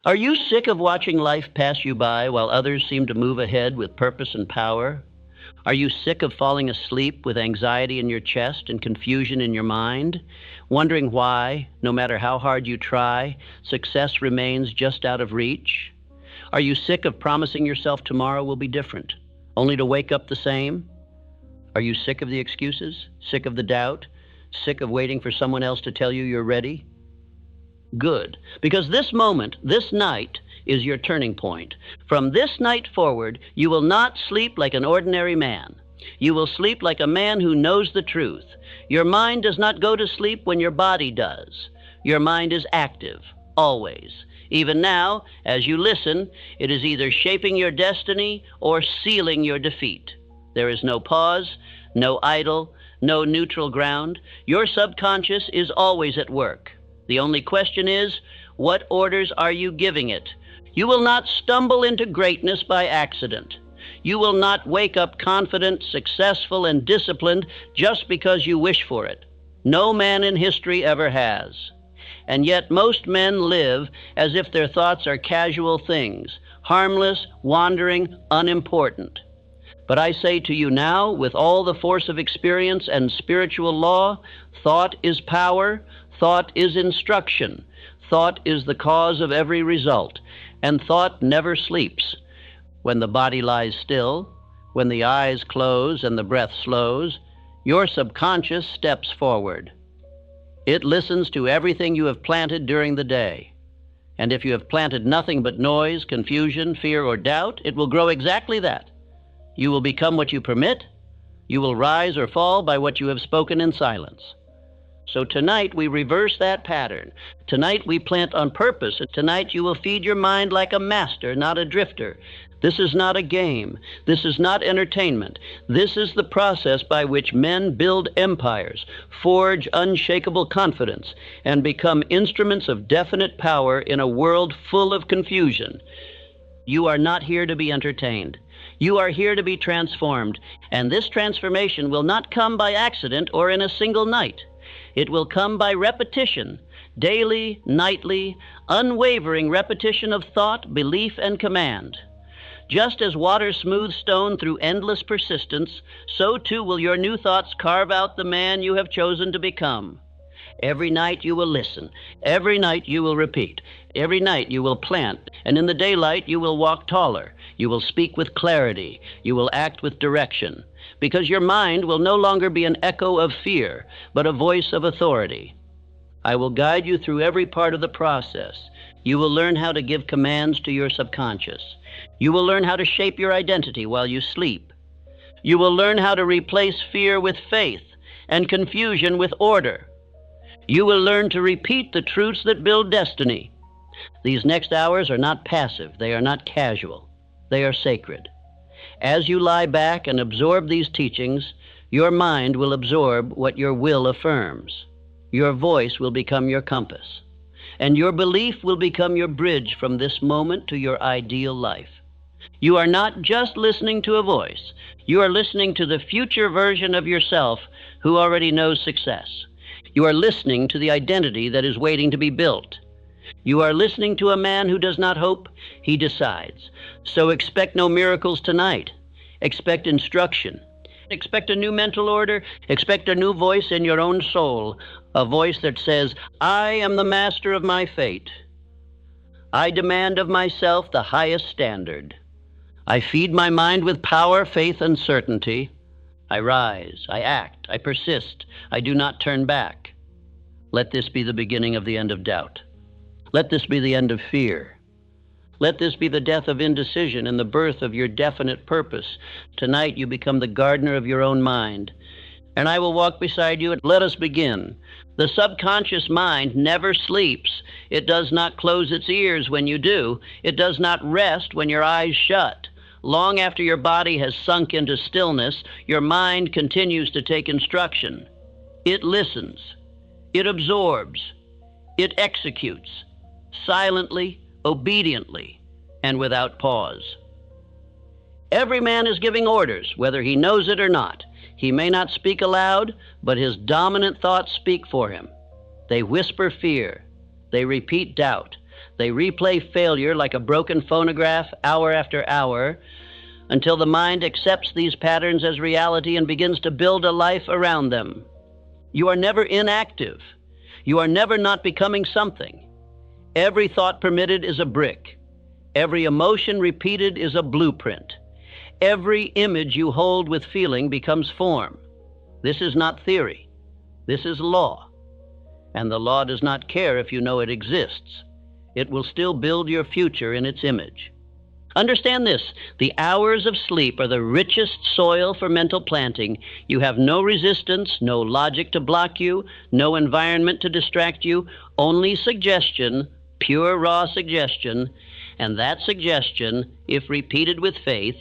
Are you sick of watching life pass you by while others seem to move ahead with purpose and power? Are you sick of falling asleep with anxiety in your chest and confusion in your mind, wondering why, no matter how hard you try, success remains just out of reach? Are you sick of promising yourself tomorrow will be different, only to wake up the same? Are you sick of the excuses, sick of the doubt, sick of waiting for someone else to tell you you're ready? Good, because this moment, this night, is your turning point. From this night forward, you will not sleep like an ordinary man. You will sleep like a man who knows the truth. Your mind does not go to sleep when your body does. Your mind is active, always. Even now, as you listen, it is either shaping your destiny or sealing your defeat. There is no pause, no idle, no neutral ground. Your subconscious is always at work. The only question is, what orders are you giving it? You will not stumble into greatness by accident. You will not wake up confident, successful, and disciplined just because you wish for it. No man in history ever has. And yet most men live as if their thoughts are casual things, harmless, wandering, unimportant. But I say to you now, with all the force of experience and spiritual law, thought is power, thought is instruction, thought is the cause of every result, and thought never sleeps. When the body lies still, when the eyes close and the breath slows, your subconscious steps forward. It listens to everything you have planted during the day. And if you have planted nothing but noise, confusion, fear, or doubt, it will grow exactly that. You will become what you permit. You will rise or fall by what you have spoken in silence. So tonight we reverse that pattern. Tonight we plant on purpose. Tonight you will feed your mind like a master, not a drifter. This is not a game. This is not entertainment. This is the process by which men build empires, forge unshakable confidence, and become instruments of definite power in a world full of confusion. You are not here to be entertained. You are here to be transformed, and this transformation will not come by accident or in a single night. It will come by repetition, daily, nightly, unwavering repetition of thought, belief, and command. Just as water smooths stone through endless persistence, so too will your new thoughts carve out the man you have chosen to become. Every night you will listen. Every night you will repeat. Every night you will plant. And in the daylight you will walk taller. You will speak with clarity. You will act with direction. Because your mind will no longer be an echo of fear, but a voice of authority. I will guide you through every part of the process. You will learn how to give commands to your subconscious. You will learn how to shape your identity while you sleep. You will learn how to replace fear with faith and confusion with order. You will learn to repeat the truths that build destiny. These next hours are not passive. They are not casual. They are sacred. As you lie back and absorb these teachings, your mind will absorb what your will affirms. Your voice will become your compass, and your belief will become your bridge from this moment to your ideal life. You are not just listening to a voice. You are listening to the future version of yourself who already knows success. You are listening to the identity that is waiting to be built. You are listening to a man who does not hope, he decides. So expect no miracles tonight. Expect instruction. Expect a new mental order. Expect a new voice in your own soul, a voice that says, I am the master of my fate. I demand of myself the highest standard. I feed my mind with power, faith, and certainty. I rise, I act, I persist, I do not turn back. Let this be the beginning of the end of doubt. Let this be the end of fear. Let this be the death of indecision and the birth of your definite purpose. Tonight you become the gardener of your own mind, and I will walk beside you, and let us begin. The subconscious mind never sleeps. It does not close its ears when you do. It does not rest when your eyes shut. Long after your body has sunk into stillness, your mind continues to take instruction. It listens. It absorbs. It executes. Silently, obediently, and without pause. Every man is giving orders, whether he knows it or not. He may not speak aloud, but his dominant thoughts speak for him. They whisper fear. They repeat doubt. They replay failure like a broken phonograph hour after hour until the mind accepts these patterns as reality and begins to build a life around them. You are never inactive. You are never not becoming something. Every thought permitted is a brick. Every emotion repeated is a blueprint. Every image you hold with feeling becomes form. This is not theory. This is law. And the law does not care if you know it exists. It will still build your future in its image. Understand this: the hours of sleep are the richest soil for mental planting. You have no resistance, no logic to block you, no environment to distract you, only suggestion, pure raw suggestion, and that suggestion, if repeated with faith,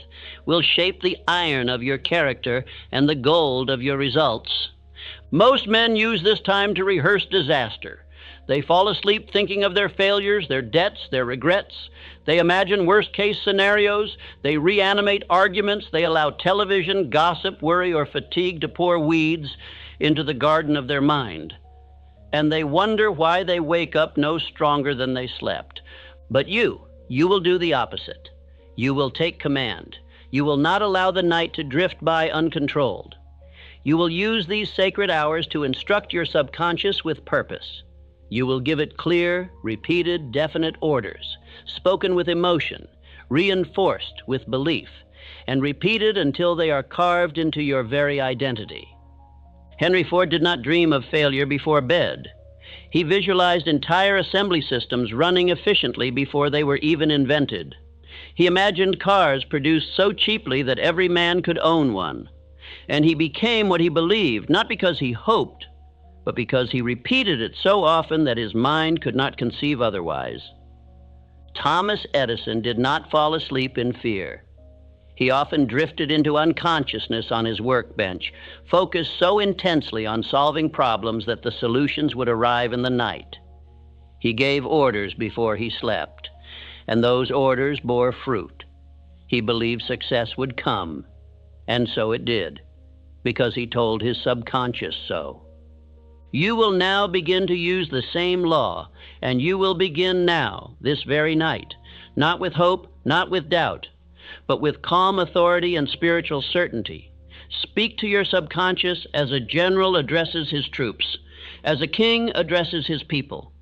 will shape the iron of your character and the gold of your results. Most men use this time to rehearse disaster. They fall asleep thinking of their failures, their debts, their regrets. They imagine worst-case scenarios. They reanimate arguments. They allow television, gossip, worry, or fatigue to pour weeds into the garden of their mind. And they wonder why they wake up no stronger than they slept. But you will do the opposite. You will take command. You will not allow the night to drift by uncontrolled. You will use these sacred hours to instruct your subconscious with purpose. You will give it clear, repeated, definite orders, spoken with emotion, reinforced with belief, and repeated until they are carved into your very identity. Henry Ford did not dream of failure before bed. He visualized entire assembly systems running efficiently before they were even invented. He imagined cars produced so cheaply that every man could own one. And he became what he believed, not because he hoped, but because he repeated it so often that his mind could not conceive otherwise. Thomas Edison did not fall asleep in fear. He often drifted into unconsciousness on his workbench, focused so intensely on solving problems that the solutions would arrive in the night. He gave orders before he slept, and those orders bore fruit. He believed success would come, and so it did, because he told his subconscious so. You will now begin to use the same law, and you will begin now, this very night, not with hope, not with doubt, but with calm authority and spiritual certainty. Speak to your subconscious as a general addresses his troops, as a king addresses his people,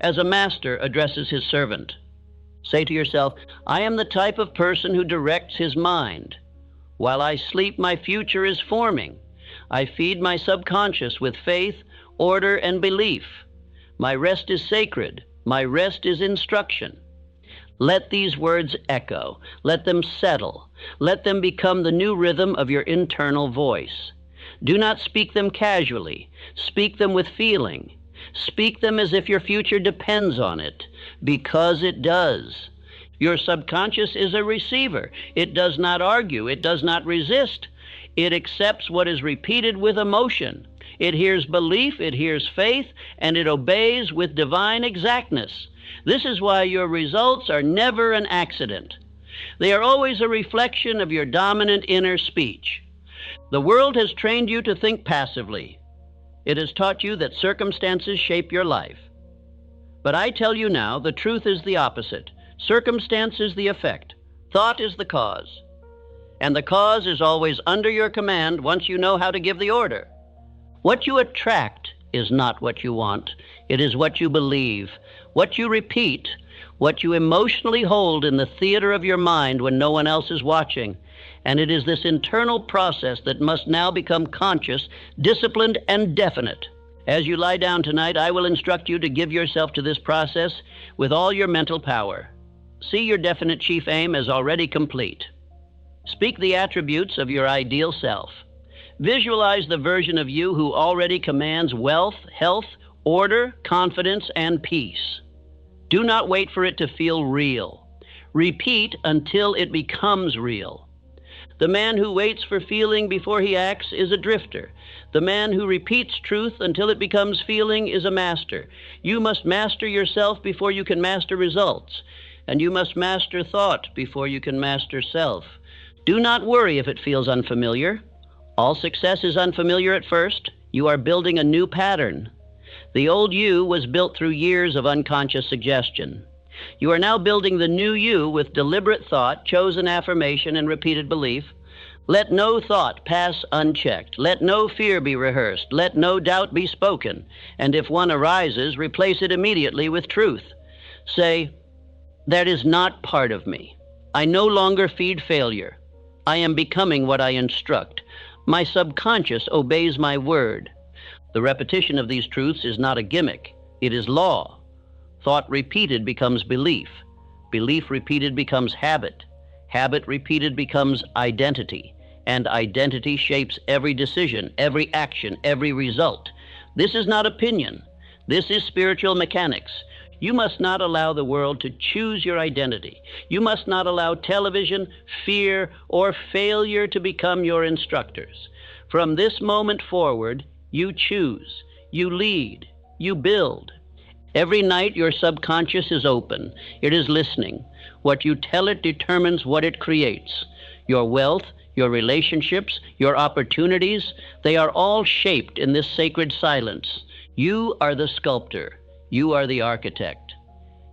as a master addresses his servant. Say to yourself, I am the type of person who directs his mind. While I sleep, my future is forming. I feed my subconscious with faith, order, and belief. My rest is sacred. My rest is instruction. Let these words echo. Let them settle. Let them become the new rhythm of your internal voice. Do not speak them casually. Speak them with feeling. Speak them as if your future depends on it, because it does. Your subconscious is a receiver. It does not argue. It does not resist. It accepts what is repeated with emotion. It hears belief, it hears faith, and it obeys with divine exactness. This is why your results are never an accident. They are always a reflection of your dominant inner speech. The world has trained you to think passively. It has taught you that circumstances shape your life. But I tell you now, the truth is the opposite. Circumstance is the effect. Thought is the cause. And the cause is always under your command once you know how to give the order. What you attract is not what you want. It is what you believe, what you repeat, what you emotionally hold in the theater of your mind when no one else is watching. And it is this internal process that must now become conscious, disciplined, and definite. As you lie down tonight, I will instruct you to give yourself to this process with all your mental power. See your definite chief aim as already complete. Speak the attributes of your ideal self. Visualize the version of you who already commands wealth, health, order, confidence, and peace. Do not wait for it to feel real. Repeat until it becomes real. The man who waits for feeling before he acts is a drifter. The man who repeats truth until it becomes feeling is a master. You must master yourself before you can master results. And you must master thought before you can master self. Do not worry if it feels unfamiliar. All success is unfamiliar at first. You are building a new pattern. The old you was built through years of unconscious suggestion. You are now building the new you with deliberate thought, chosen affirmation, and repeated belief. Let no thought pass unchecked. Let no fear be rehearsed. Let no doubt be spoken. And if one arises, replace it immediately with truth. Say, that is not part of me. I no longer feed failure. I am becoming what I instruct. My subconscious obeys my word. The repetition of these truths is not a gimmick. It is law. Thought repeated becomes belief. Belief repeated becomes habit. Habit repeated becomes identity. And identity shapes every decision, every action, every result. This is not opinion. This is spiritual mechanics. You must not allow the world to choose your identity. You must not allow television, fear, or failure to become your instructors. From this moment forward, you choose, you lead, you build. Every night your subconscious is open. It is listening. What you tell it determines what it creates. Your wealth, your relationships, your opportunities, they are all shaped in this sacred silence. You are the sculptor. You are the architect.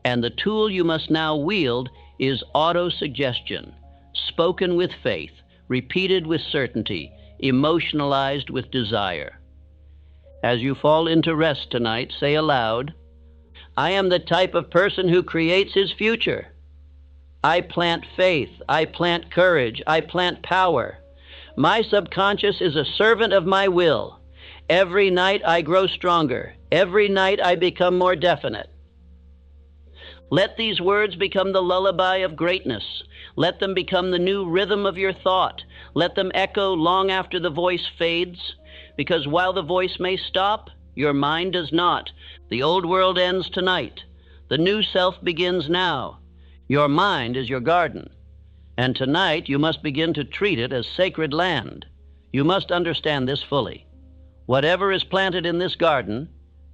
And the tool you must now wield is autosuggestion, spoken with faith, repeated with certainty, emotionalized with desire. As you fall into rest tonight, say aloud, I am the type of person who creates his future. I plant faith, I plant courage, I plant power. My subconscious is a servant of my will. Every night I grow stronger. Every night I become more definite. Let these words become the lullaby of greatness. Let them become the new rhythm of your thought. Let them echo long after the voice fades, because while the voice may stop, your mind does not. The old world ends tonight. The new self begins now. Your mind is your garden, and tonight you must begin to treat it as sacred land. You must understand this fully. Whatever is planted in this garden,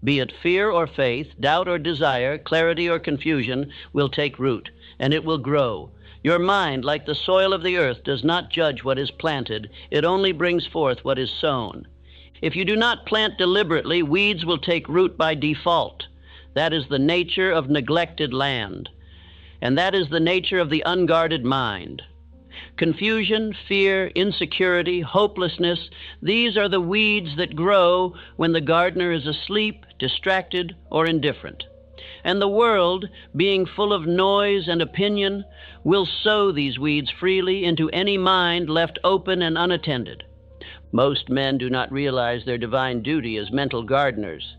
be it fear or faith, doubt or desire, clarity or confusion, will take root, and it will grow. Your mind, like the soil of the earth, does not judge what is planted. It only brings forth what is sown. If you do not plant deliberately, weeds will take root by default. That is the nature of neglected land, and that is the nature of the unguarded mind. Confusion, fear, insecurity, hopelessness, these are the weeds that grow when the gardener is asleep, distracted, or indifferent. And the world, being full of noise and opinion, will sow these weeds freely into any mind left open and unattended. Most men do not realize their divine duty as mental gardeners.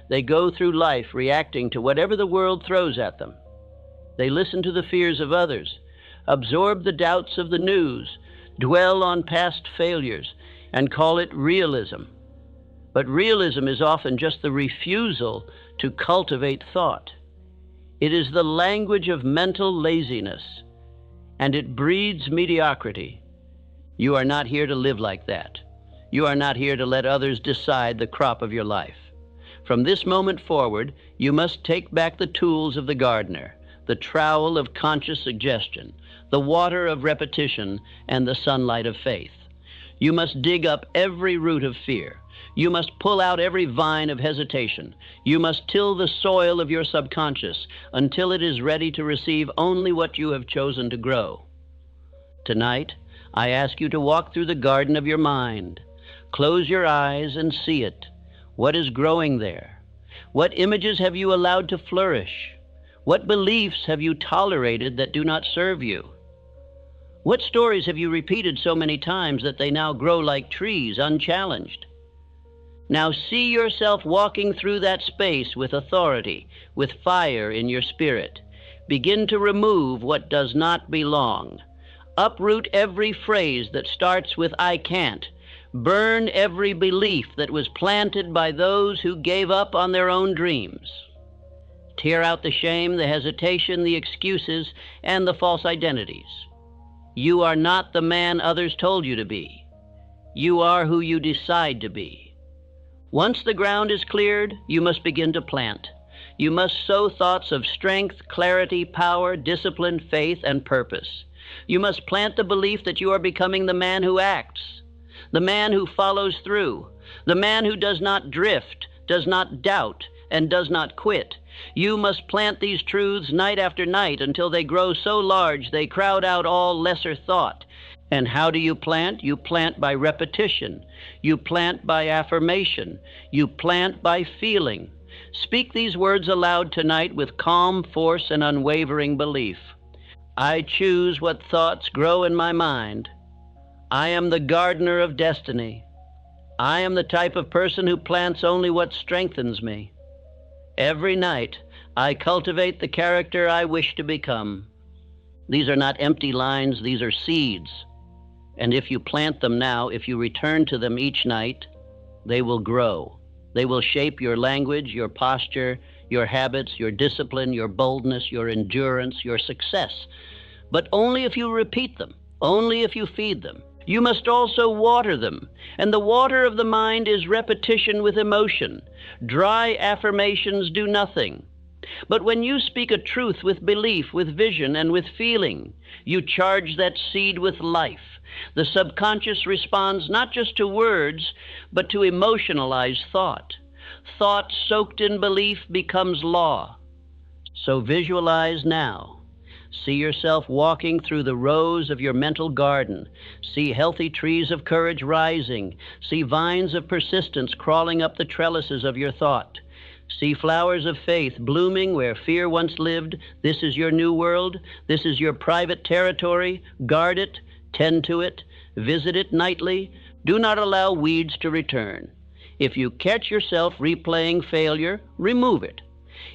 They go through life reacting to whatever the world throws at them. They listen to the fears of others, absorb the doubts of the news, dwell on past failures, and call it realism. But realism is often just the refusal to cultivate thought. It is the language of mental laziness, and it breeds mediocrity. You are not here to live like that. You are not here to let others decide the crop of your life. From this moment forward, you must take back the tools of the gardener, the trowel of conscious suggestion, the water of repetition, and the sunlight of faith. You must dig up every root of fear. You must pull out every vine of hesitation. You must till the soil of your subconscious until it is ready to receive only what you have chosen to grow. Tonight, I ask you to walk through the garden of your mind. Close your eyes and see it. What is growing there? What images have you allowed to flourish? What beliefs have you tolerated that do not serve you? What stories have you repeated so many times that they now grow like trees, unchallenged? Now see yourself walking through that space with authority, with fire in your spirit. Begin to remove what does not belong. Uproot every phrase that starts with "I can't." Burn every belief that was planted by those who gave up on their own dreams. Tear out the shame, the hesitation, the excuses, and the false identities. You are not the man others told you to be. You are who you decide to be. Once the ground is cleared, you must begin to plant. You must sow thoughts of strength, clarity, power, discipline, faith, and purpose. You must plant the belief that you are becoming the man who acts, the man who follows through, the man who does not drift, does not doubt, and does not quit. You must plant these truths night after night until they grow so large they crowd out all lesser thought. And how do you plant? You plant by repetition. You plant by affirmation. You plant by feeling. Speak these words aloud tonight with calm force and unwavering belief. I choose what thoughts grow in my mind. I am the gardener of destiny. I am the type of person who plants only what strengthens me. Every night, I cultivate the character I wish to become. These are not empty lines, these are seeds. And if you plant them now, if you return to them each night, they will grow. They will shape your language, your posture, your habits, your discipline, your boldness, your endurance, your success. But only if you repeat them, only if you feed them. You must also water them, and the water of the mind is repetition with emotion. Dry affirmations do nothing. But when you speak a truth with belief, with vision, and with feeling, you charge that seed with life. The subconscious responds not just to words, but to emotionalized thought. Thought soaked in belief becomes law. So visualize now. See yourself walking through the rows of your mental garden. See healthy trees of courage rising. See vines of persistence crawling up the trellises of your thought. See flowers of faith blooming where fear once lived. This is your new world. This is your private territory. Guard it, tend to it, visit it nightly. Do not allow weeds to return. If you catch yourself replaying failure, remove it.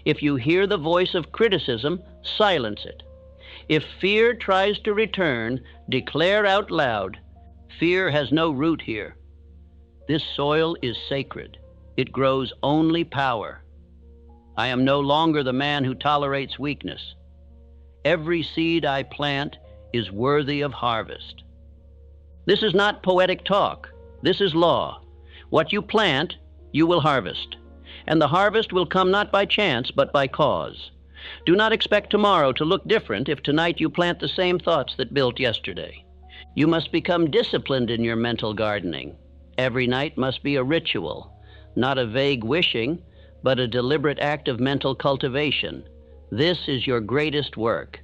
If you hear the voice of criticism, silence it. If fear tries to return, declare out loud, fear has no root here. This soil is sacred. It grows only power. I am no longer the man who tolerates weakness. Every seed I plant is worthy of harvest. This is not poetic talk. This is law. What you plant, you will harvest. And the harvest will come not by chance, but by cause. Do not expect tomorrow to look different if tonight you plant the same thoughts that built yesterday. You must become disciplined in your mental gardening. Every night must be a ritual, not a vague wishing, but a deliberate act of mental cultivation. This is your greatest work,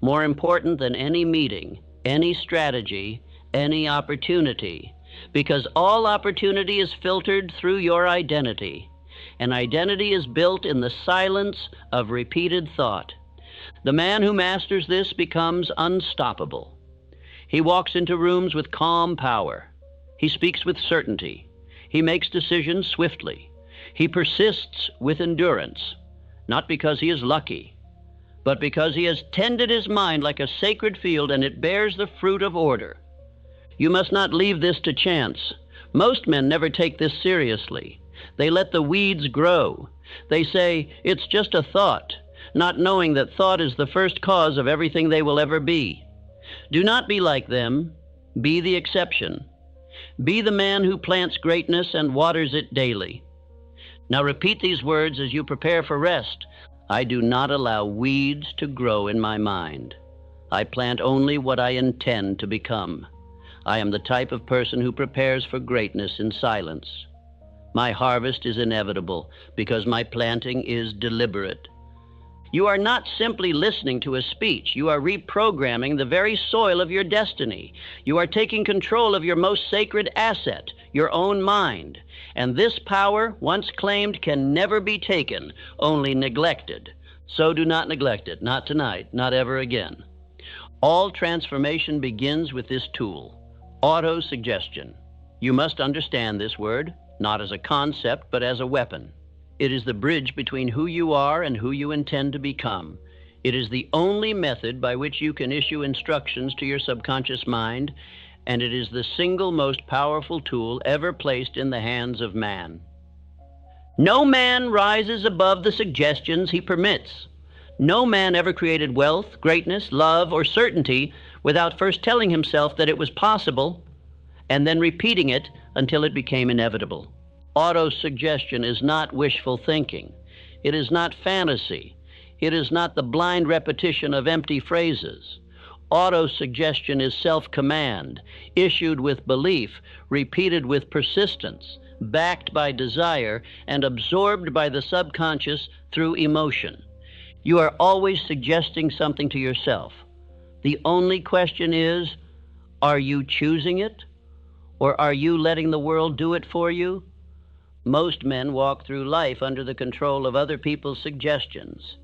more important than any meeting, any strategy, any opportunity, because all opportunity is filtered through your identity. And identity is built in the silence of repeated thought. The man who masters this becomes unstoppable. He walks into rooms with calm power. He speaks with certainty. He makes decisions swiftly. He persists with endurance, not because he is lucky, but because he has tended his mind like a sacred field and it bears the fruit of order. You must not leave this to chance. Most men never take this seriously. They let the weeds grow. They say, it's just a thought, not knowing that thought is the first cause of everything they will ever be. Do not be like them. Be the exception. Be the man who plants greatness and waters it daily. Now repeat these words as you prepare for rest. I do not allow weeds to grow in my mind. I plant only what I intend to become. I am the type of person who prepares for greatness in silence. My harvest is inevitable because my planting is deliberate. You are not simply listening to a speech. You are reprogramming the very soil of your destiny. You are taking control of your most sacred asset, your own mind. And this power, once claimed, can never be taken, only neglected. So do not neglect it, not tonight, not ever again. All transformation begins with this tool, autosuggestion. You must understand this word, not as a concept, but as a weapon. It is the bridge between who you are and who you intend to become. It is the only method by which you can issue instructions to your subconscious mind, and it is the single most powerful tool ever placed in the hands of man. No man rises above the suggestions he permits. No man ever created wealth, greatness, love, or certainty without first telling himself that it was possible and then repeating it until it became inevitable. Autosuggestion is not wishful thinking. It is not fantasy. It is not the blind repetition of empty phrases. Autosuggestion is self-command, issued with belief, repeated with persistence. backed by desire, and absorbed by the subconscious through emotion. You are always suggesting something to yourself. The only question is, are you choosing it? Or are you letting the world do it for you? Most men walk through life under the control of other people's suggestions.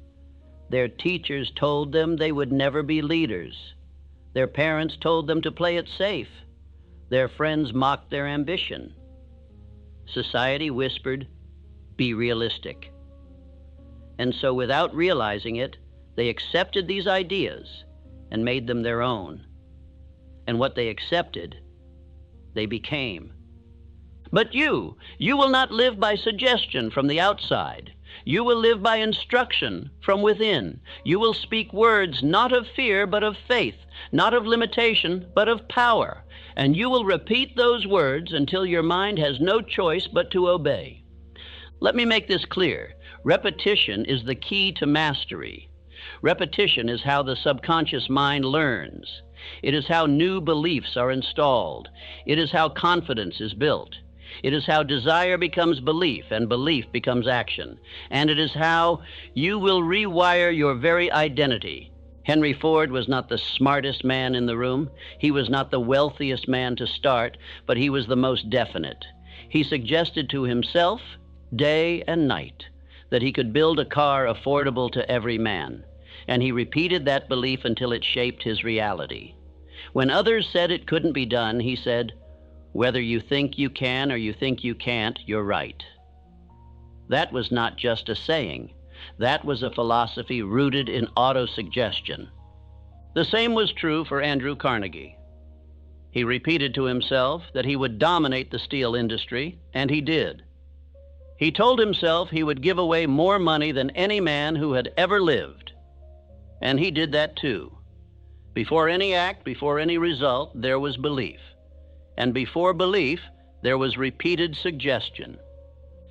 Their teachers told them they would never be leaders. Their parents told them to play it safe. Their friends mocked their ambition. Society whispered, "Be realistic." And so, without realizing it, they accepted these ideas and made them their own. And what they accepted, they became. But you will not live by suggestion from the outside. You will live by instruction from within. You will speak words not of fear, but of faith, not of limitation, but of power. And you will repeat those words until your mind has no choice but to obey. Let me make this clear. Repetition is the key to mastery. Repetition is how the subconscious mind learns. It is how new beliefs are installed. It is how confidence is built. It is how desire becomes belief and belief becomes action. And it is how you will rewire your very identity. Henry Ford was not the smartest man in the room. He was not the wealthiest man to start, but he was the most definite. He suggested to himself, day and night, that he could build a car affordable to every man. And he repeated that belief until it shaped his reality. When others said it couldn't be done, he said, "Whether you think you can or you think you can't, you're right." That was not just a saying. That was a philosophy rooted in autosuggestion. The same was true for Andrew Carnegie. He repeated to himself that he would dominate the steel industry, and he did. He told himself he would give away more money than any man who had ever lived. And he did that too. Before any act, before any result, there was belief. And before belief, there was repeated suggestion.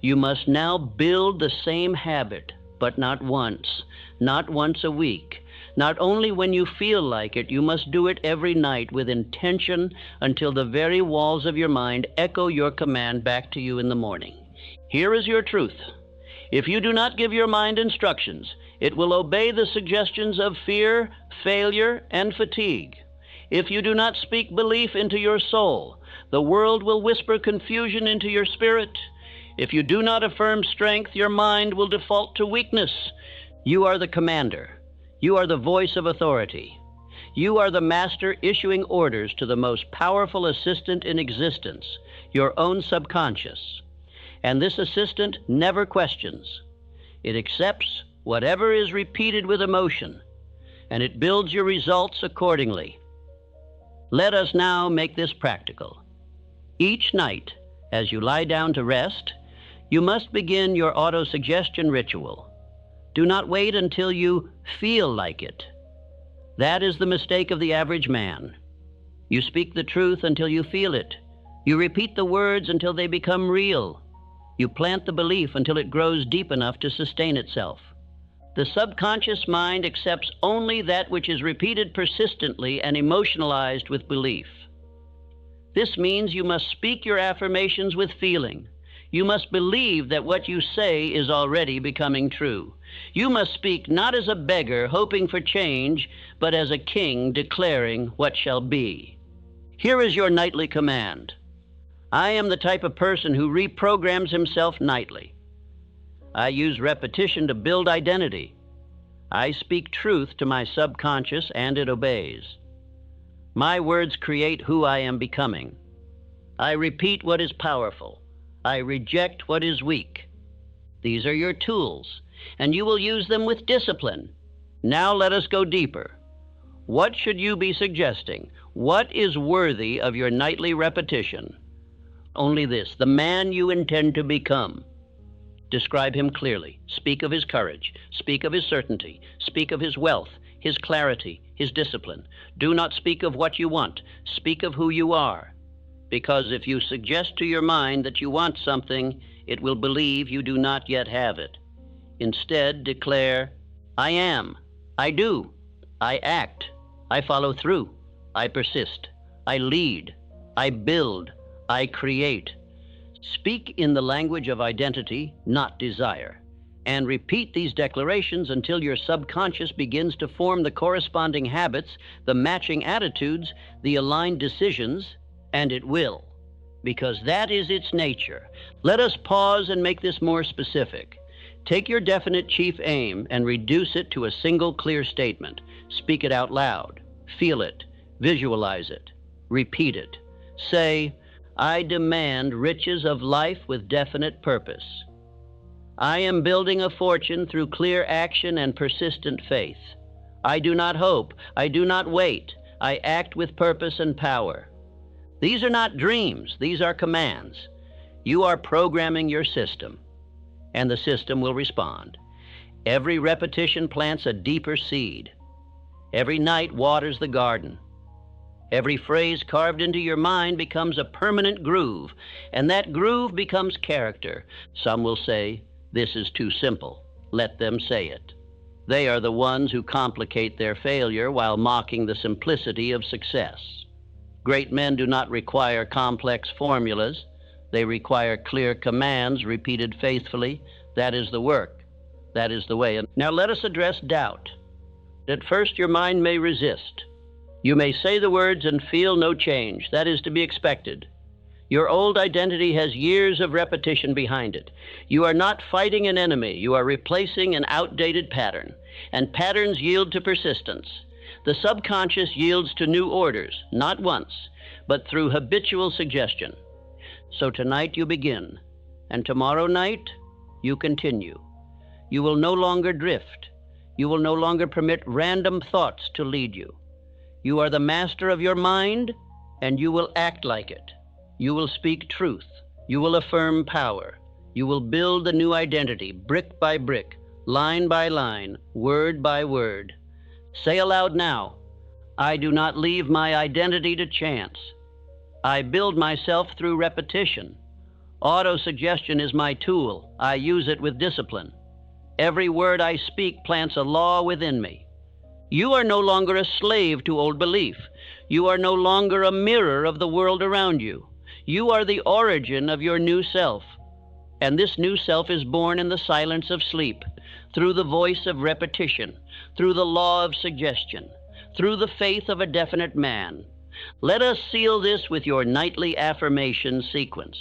You must now build the same habit, but not once a week. Not only when you feel like it, you must do it every night with intention until the very walls of your mind echo your command back to you in the morning. Here is your truth. If you do not give your mind instructions, it will obey the suggestions of fear, failure, and fatigue. If you do not speak belief into your soul, the world will whisper confusion into your spirit. If you do not affirm strength, your mind will default to weakness. You are the commander. You are the voice of authority. You are the master issuing orders to the most powerful assistant in existence, your own subconscious. And this assistant never questions. It accepts whatever is repeated with emotion, and it builds your results accordingly. Let us now make this practical. Each night, as you lie down to rest, you must begin your autosuggestion ritual. Do not wait until you feel like it. That is the mistake of the average man. You speak the truth until you feel it. You repeat the words until they become real. You plant the belief until it grows deep enough to sustain itself. The subconscious mind accepts only that which is repeated persistently and emotionalized with belief. This means you must speak your affirmations with feeling. You must believe that what you say is already becoming true. You must speak not as a beggar hoping for change, but as a king declaring what shall be. Here is your nightly command. I am the type of person who reprograms himself nightly. I use repetition to build identity. I speak truth to my subconscious and it obeys. My words create who I am becoming. I repeat what is powerful. I reject what is weak. These are your tools, and you will use them with discipline. Now let us go deeper. What should you be suggesting? What is worthy of your nightly repetition? Only this, the man you intend to become. Describe him clearly. Speak of his courage. Speak of his certainty. Speak of his wealth, his clarity, his discipline. Do not speak of what you want. Speak of who you are. Because if you suggest to your mind that you want something, it will believe you do not yet have it. Instead, declare, I am, I do, I act, I follow through, I persist, I lead, I build, I create. Speak in the language of identity, not desire, and repeat these declarations until your subconscious begins to form the corresponding habits, the matching attitudes, the aligned decisions, and it will, because that is its nature. Let us pause and make this more specific. Take your definite chief aim and reduce it to a single clear statement. Speak it out loud. Feel it. Visualize it. Repeat it. Say, I demand riches of life with definite purpose. I am building a fortune through clear action and persistent faith. I do not hope. I do not wait. I act with purpose and power. These are not dreams. These are commands. You are programming your system, and the system will respond. Every repetition plants a deeper seed. Every night waters the garden. Every phrase carved into your mind becomes a permanent groove, and that groove becomes character. Some will say, this is too simple. Let them say it. They are the ones who complicate their failure while mocking the simplicity of success. Great men do not require complex formulas. They require clear commands repeated faithfully. That is the work. That is the way. And now let us address doubt. At first, your mind may resist. You may say the words and feel no change. That is to be expected. Your old identity has years of repetition behind it. You are not fighting an enemy. You are replacing an outdated pattern. And patterns yield to persistence. The subconscious yields to new orders, not once, but through habitual suggestion. So tonight you begin, and tomorrow night you continue. You will no longer drift. You will no longer permit random thoughts to lead you. You are the master of your mind, and you will act like it. You will speak truth. You will affirm power. You will build the new identity, brick by brick, line by line, word by word. Say aloud now, I do not leave my identity to chance. I build myself through repetition. Autosuggestion is my tool. I use it with discipline. Every word I speak plants a law within me. You are no longer a slave to old belief. You are no longer a mirror of the world around you. You are the origin of your new self. And this new self is born in the silence of sleep, through the voice of repetition, through the law of suggestion, through the faith of a definite man. Let us seal this with your nightly affirmation sequence.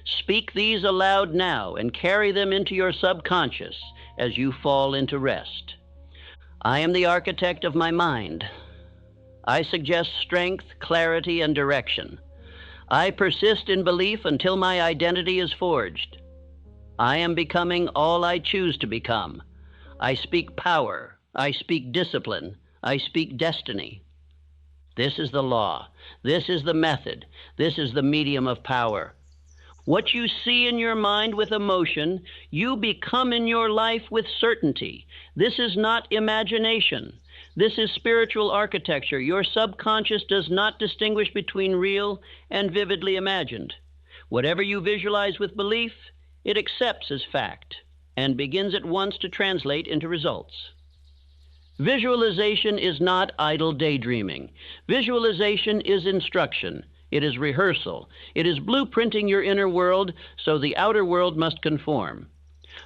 Speak these aloud now and carry them into your subconscious as you fall into rest. I am the architect of my mind. I suggest strength, clarity, and direction. I persist in belief until my identity is forged. I am becoming all I choose to become. I speak power. I speak discipline. I speak destiny. This is the law. This is the method. This is the medium of power. What you see in your mind with emotion, you become in your life with certainty. This is not imagination. This is spiritual architecture. Your subconscious does not distinguish between real and vividly imagined. Whatever you visualize with belief, it accepts as fact and begins at once to translate into results. Visualization is not idle daydreaming. Visualization is instruction. It is rehearsal. It is blueprinting your inner world so the outer world must conform.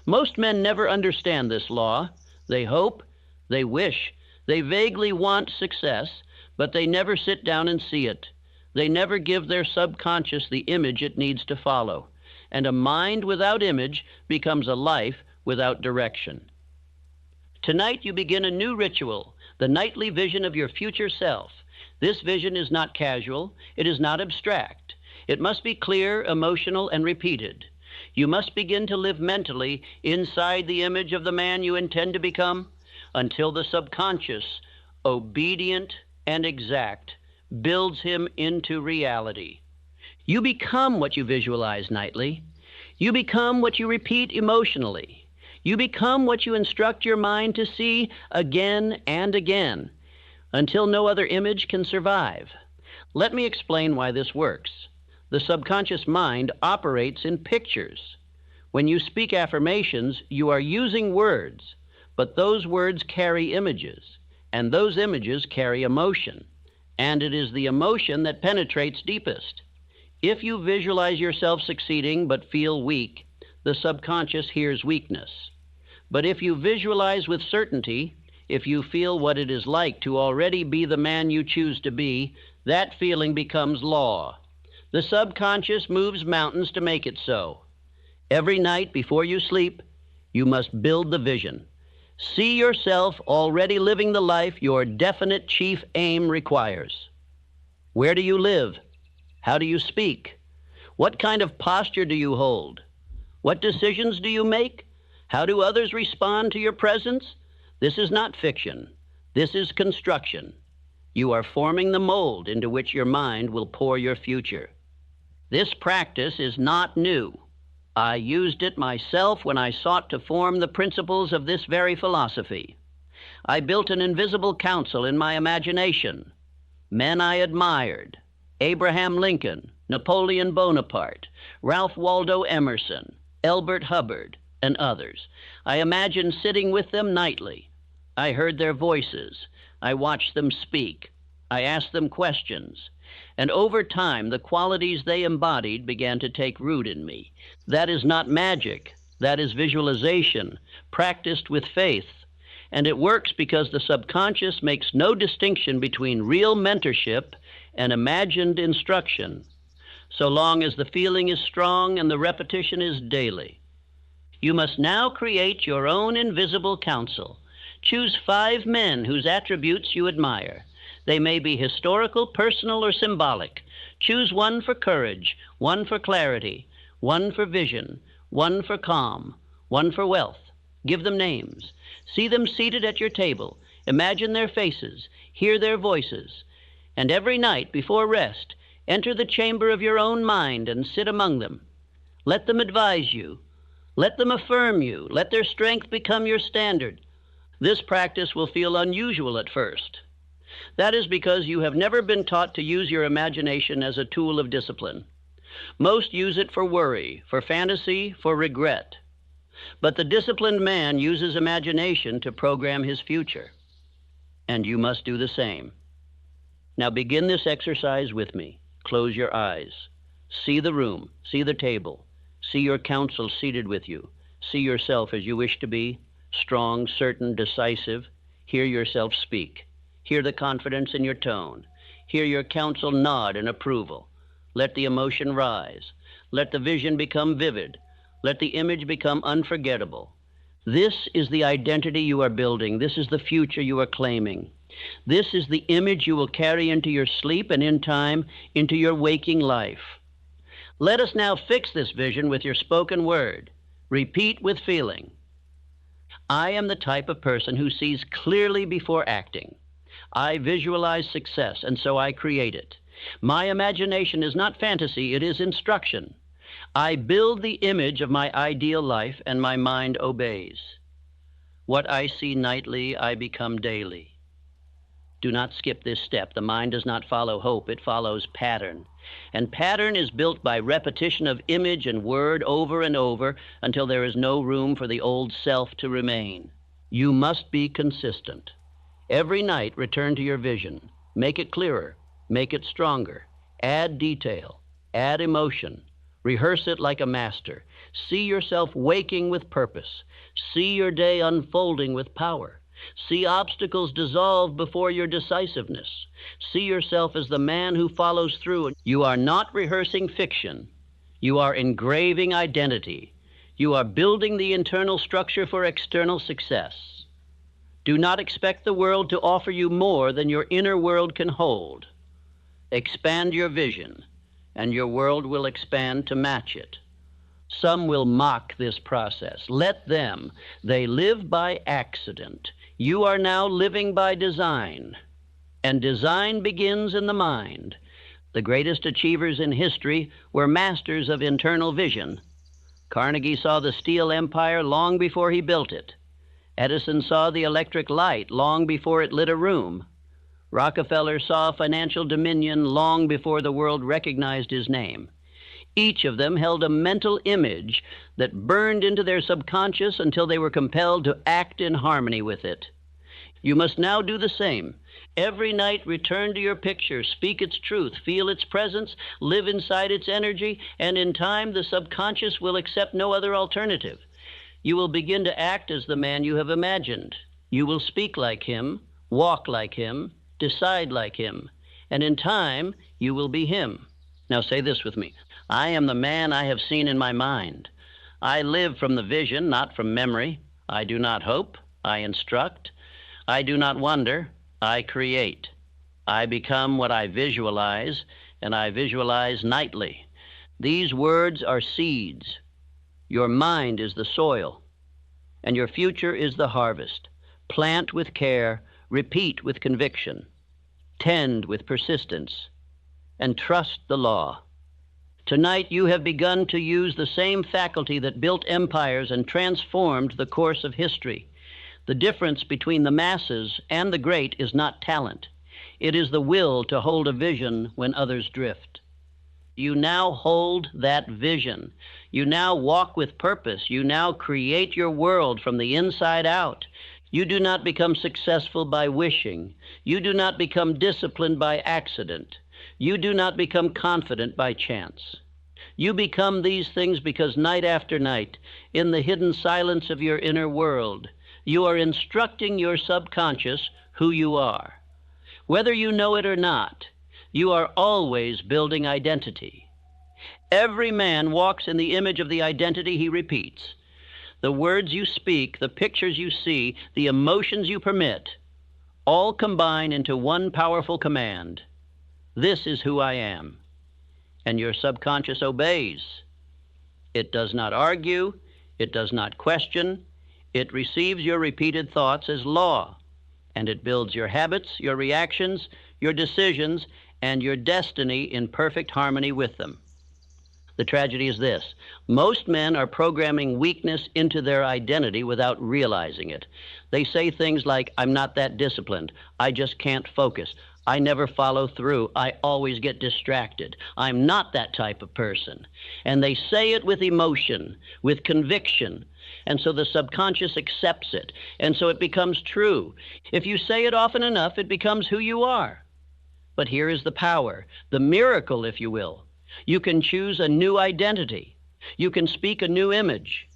Most men never understand this law. They hope, they wish, they vaguely want success, but they never sit down and see it. They never give their subconscious the image it needs to follow. And a mind without image becomes a life without direction. Tonight you begin a new ritual, the nightly vision of your future self. This vision is not casual. It is not abstract. It must be clear, emotional, and repeated. You must begin to live mentally inside the image of the man you intend to become until the subconscious, obedient and exact, builds him into reality. You become what you visualize nightly. You become what you repeat emotionally. You become what you instruct your mind to see again and again, until no other image can survive. Let me explain why this works. The subconscious mind operates in pictures. When you speak affirmations, you are using words, but those words carry images, and those images carry emotion, and it is the emotion that penetrates deepest. If you visualize yourself succeeding but feel weak, the subconscious hears weakness. But if you visualize with certainty, if you feel what it is like to already be the man you choose to be, that feeling becomes law. The subconscious moves mountains to make it so. Every night before you sleep, you must build the vision. See yourself already living the life your definite chief aim requires. Where do you live? How do you speak? What kind of posture do you hold? What decisions do you make? How do others respond to your presence? This is not fiction. This is construction. You are forming the mold into which your mind will pour your future. This practice is not new. I used it myself when I sought to form the principles of this very philosophy. I built an invisible council in my imagination. Men I admired: Abraham Lincoln, Napoleon Bonaparte, Ralph Waldo Emerson, Elbert Hubbard, and others. I imagined sitting with them nightly. I heard their voices. I watched them speak. I asked them questions. And over time, the qualities they embodied began to take root in me. That is not magic. That is visualization, practiced with faith. And it works because the subconscious makes no distinction between real mentorship and imagined instruction, so long as the feeling is strong and the repetition is daily. You must now create your own invisible council. Choose 5 men whose attributes you admire. They may be historical, personal, or symbolic. Choose one for courage, one for clarity, one for vision, one for calm, one for wealth. Give them names. See them seated at your table. Imagine their faces, hear their voices. And every night before rest, enter the chamber of your own mind and sit among them. Let them advise you. Let them affirm you. Let their strength become your standard. This practice will feel unusual at first. That is because you have never been taught to use your imagination as a tool of discipline. Most use it for worry, for fantasy, for regret. But the disciplined man uses imagination to program his future. And you must do the same. Now begin this exercise with me. Close your eyes. See the room. See the table. See your counsel seated with you. See yourself as you wish to be, strong, certain, decisive. Hear yourself speak. Hear the confidence in your tone. Hear your counsel nod in approval. Let the emotion rise. Let the vision become vivid. Let the image become unforgettable. This is the identity you are building. This is the future you are claiming. This is the image you will carry into your sleep and, in time, into your waking life. Let us now fix this vision with your spoken word. Repeat with feeling. I am the type of person who sees clearly before acting. I visualize success, and so I create it. My imagination is not fantasy, it is instruction. I build the image of my ideal life, and my mind obeys. What I see nightly, I become daily. Do not skip this step. The mind does not follow hope, it follows pattern. And pattern is built by repetition of image and word over and over until there is no room for the old self to remain. You must be consistent. Every night, return to your vision. Make it clearer. Make it stronger. Add detail. Add emotion. Rehearse it like a master. See yourself waking with purpose. See your day unfolding with power. See obstacles dissolve before your decisiveness. See yourself as the man who follows through. You are not rehearsing fiction. You are engraving identity. You are building the internal structure for external success. Do not expect the world to offer you more than your inner world can hold. Expand your vision, and your world will expand to match it. Some will mock this process. Let them. They live by accident. You are now living by design, and design begins in the mind. The greatest achievers in history were masters of internal vision. Carnegie saw the steel empire long before he built it. Edison saw the electric light long before it lit a room. Rockefeller saw financial dominion long before the world recognized his name. Each of them held a mental image that burned into their subconscious until they were compelled to act in harmony with it. You must now do the same. Every night return to your picture, speak its truth, feel its presence, live inside its energy, and in time the subconscious will accept no other alternative. You will begin to act as the man you have imagined. You will speak like him, walk like him, decide like him, and in time you will be him. Now say this with me. I am the man I have seen in my mind. I live from the vision, not from memory. I do not hope, I instruct. I do not wonder, I create. I become what I visualize, and I visualize nightly. These words are seeds. Your mind is the soil, and your future is the harvest. Plant with care, repeat with conviction, tend with persistence, and trust the law. Tonight you have begun to use the same faculty that built empires and transformed the course of history. The difference between the masses and the great is not talent. It is the will to hold a vision when others drift. You now hold that vision. You now walk with purpose. You now create your world from the inside out. You do not become successful by wishing. You do not become disciplined by accident. You do not become confident by chance. You become these things because night after night, in the hidden silence of your inner world, you are instructing your subconscious who you are. Whether you know it or not, you are always building identity. Every man walks in the image of the identity he repeats. The words you speak, the pictures you see, the emotions you permit, all combine into one powerful command. This is who I am. And your subconscious obeys. It does not argue. It does not question. It receives your repeated thoughts as law, and it builds your habits, your reactions, your decisions, and your destiny in perfect harmony with them. The tragedy is this. Most men are programming weakness into their identity without realizing it. They say things like, I'm not that disciplined. I just can't focus. I never follow through. I always get distracted. I'm not that type of person. And they say it with emotion, with conviction. And so the subconscious accepts it. And so it becomes true. If you say it often enough, it becomes who you are. But here is the power, the miracle, if you will. You can choose a new identity. You can speak a new image.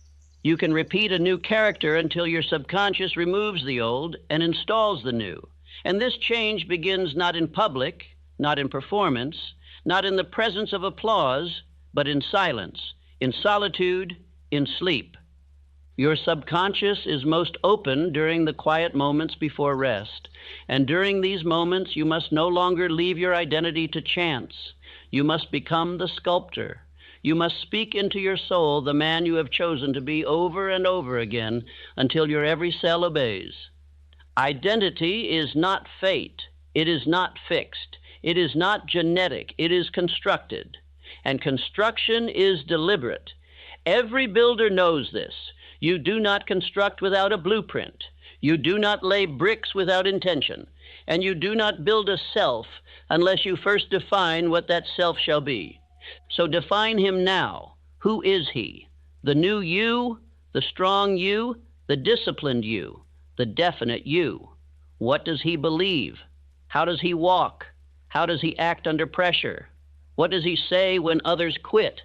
You can repeat a new character until your subconscious removes the old and installs the new. And this change begins not in public, not in performance, not in the presence of applause, but in silence, in solitude, in sleep. Your subconscious is most open during the quiet moments before rest. And during these moments, you must no longer leave your identity to chance. You must become the sculptor. You must speak into your soul the man you have chosen to be over and over again until your every cell obeys. Identity is not fate. It is not fixed. It is not genetic. It is constructed. And construction is deliberate. Every builder knows this. You do not construct without a blueprint. You do not lay bricks without intention. And you do not build a self unless you first define what that self shall be. So define him now. Who is he? The new you, the strong you, the disciplined you, the definite you. What does he believe? How does he walk? How does he act under pressure? What does he say when others quit?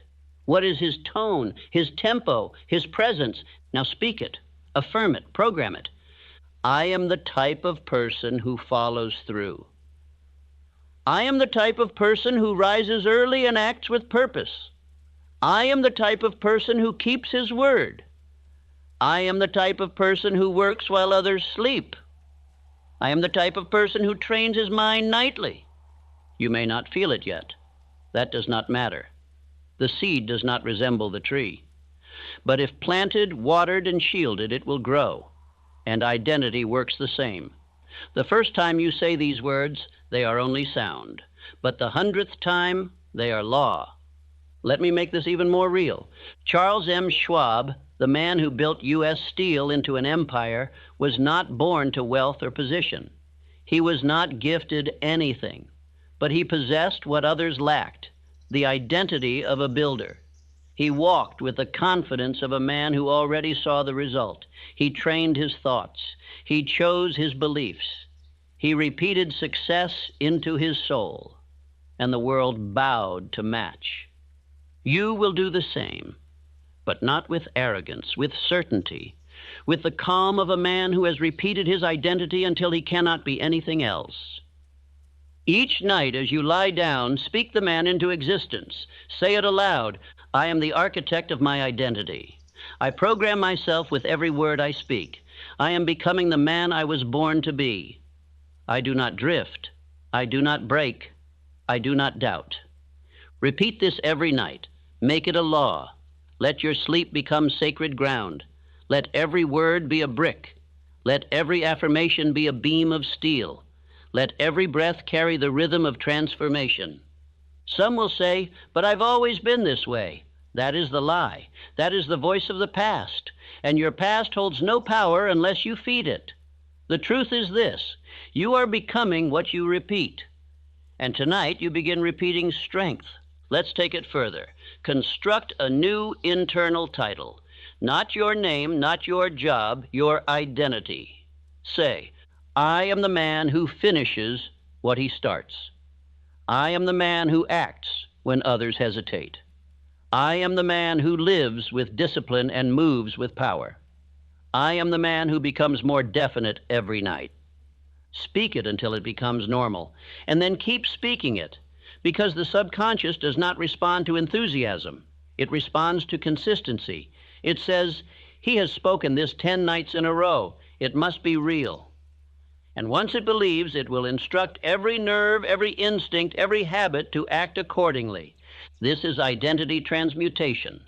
What is his tone, his tempo, his presence? Now speak it, affirm it, program it. I am the type of person who follows through. I am the type of person who rises early and acts with purpose. I am the type of person who keeps his word. I am the type of person who works while others sleep. I am the type of person who trains his mind nightly. You may not feel it yet. That does not matter. The seed does not resemble the tree. But if planted, watered, and shielded, it will grow. And identity works the same. The first time you say these words, they are only sound. But the 100th time, they are law. Let me make this even more real. Charles M. Schwab, the man who built U.S. Steel into an empire, was not born to wealth or position. He was not gifted anything, but he possessed what others lacked, the identity of a builder. He walked with the confidence of a man who already saw the result. He trained his thoughts. He chose his beliefs. He repeated success into his soul, and the world bowed to match. You will do the same, but not with arrogance, with certainty, with the calm of a man who has repeated his identity until he cannot be anything else. Each night as you lie down, speak the man into existence. Say it aloud. I am the architect of my identity. I program myself with every word I speak. I am becoming the man I was born to be. I do not drift. I do not break. I do not doubt. Repeat this every night. Make it a law. Let your sleep become sacred ground. Let every word be a brick. Let every affirmation be a beam of steel. Let every breath carry the rhythm of transformation. Some will say, but I've always been this way. That is the lie. That is the voice of the past. And your past holds no power unless you feed it. The truth is this. You are becoming what you repeat. And tonight you begin repeating strength. Let's take it further. Construct a new internal title. Not your name, not your job, your identity. Say, I am the man who finishes what he starts. I am the man who acts when others hesitate. I am the man who lives with discipline and moves with power. I am the man who becomes more definite every night. Speak it until it becomes normal, and then keep speaking it, because the subconscious does not respond to enthusiasm. It responds to consistency. It says, he has spoken this 10 nights in a row. It must be real. And once it believes, it will instruct every nerve, every instinct, every habit to act accordingly. This is identity transmutation.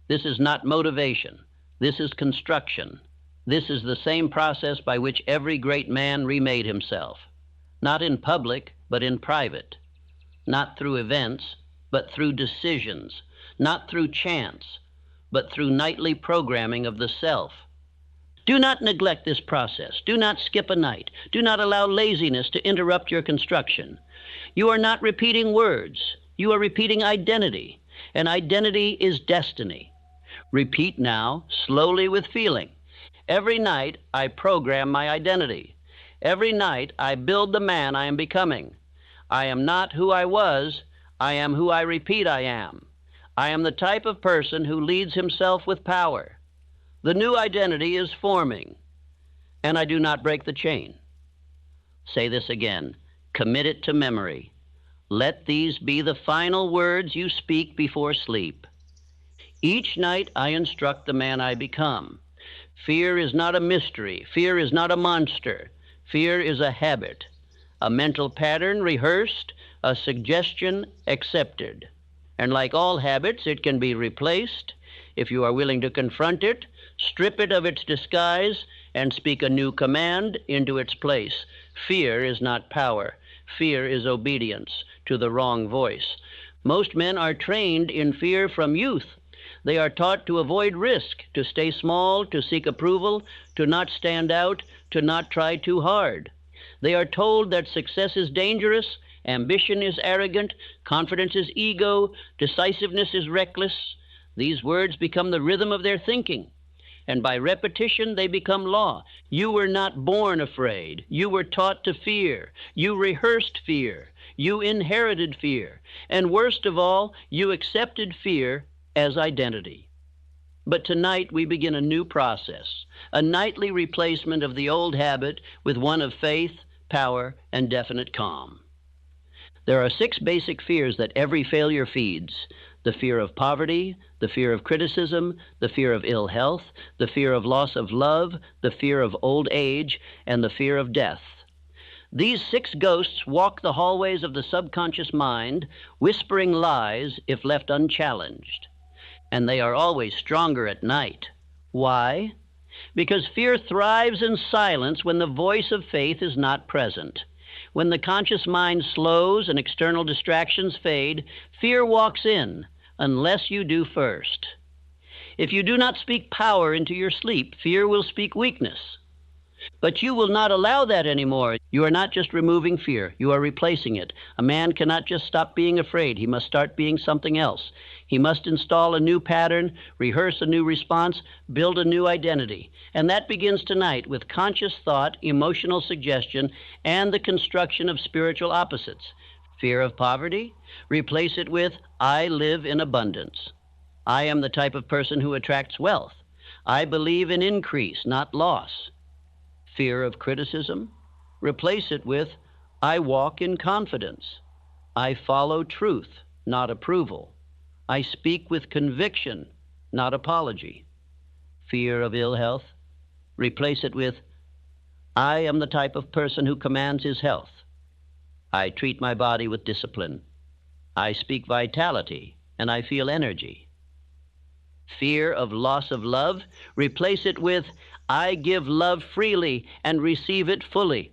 This is not motivation. This is construction. This is the same process by which every great man remade himself. Not in public, but in private. Not through events, but through decisions. Not through chance, but through nightly programming of the self. Do not neglect this process. Do not skip a night. Do not allow laziness to interrupt your construction. You are not repeating words. You are repeating identity, and identity is destiny. Repeat now, slowly with feeling. Every night, I program my identity. Every night, I build the man I am becoming. I am not who I was. I am who I repeat I am. I am the type of person who leads himself with power. The new identity is forming, and I do not break the chain. Say this again. Commit it to memory. Let these be the final words you speak before sleep. Each night I instruct the man I become. Fear is not a mystery. Fear is not a monster. Fear is a habit, a mental pattern rehearsed, a suggestion accepted. And like all habits, it can be replaced if you are willing to confront it, strip it of its disguise, and speak a new command into its place. Fear is not power. Fear is obedience to the wrong voice. Most men are trained in fear from youth. They are taught to avoid risk, to stay small, to seek approval, to not stand out, to not try too hard. They are told that success is dangerous, ambition is arrogant, confidence is ego, decisiveness is reckless. These words become the rhythm of their thinking, and by repetition they become law. You were not born afraid. You were taught to fear. You rehearsed fear. You inherited fear. And worst of all, you accepted fear as identity. But tonight we begin a new process, a nightly replacement of the old habit with one of faith, power, and definite calm. There are 6 basic fears that every failure feeds: the fear of poverty, the fear of criticism, the fear of ill health, the fear of loss of love, the fear of old age, and the fear of death. These 6 ghosts walk the hallways of the subconscious mind, whispering lies if left unchallenged. And they are always stronger at night. Why? Because fear thrives in silence when the voice of faith is not present. When the conscious mind slows and external distractions fade, fear walks in, unless you do first. If you do not speak power into your sleep, fear will speak weakness. But you will not allow that anymore. You are not just removing fear, you are replacing it. A man cannot just stop being afraid. He must start being something else. He must install a new pattern, rehearse a new response, build a new identity. And that begins tonight with conscious thought, emotional suggestion, and the construction of spiritual opposites. Fear of poverty? Replace it with, I live in abundance. I am the type of person who attracts wealth. I believe in increase, not loss. Fear of criticism? Replace it with, I walk in confidence. I follow truth, not approval. I speak with conviction, not apology. Fear of ill health? Replace it with, I am the type of person who commands his health. I treat my body with discipline. I speak vitality, and I feel energy. Fear of loss of love? Replace it with, I give love freely and receive it fully.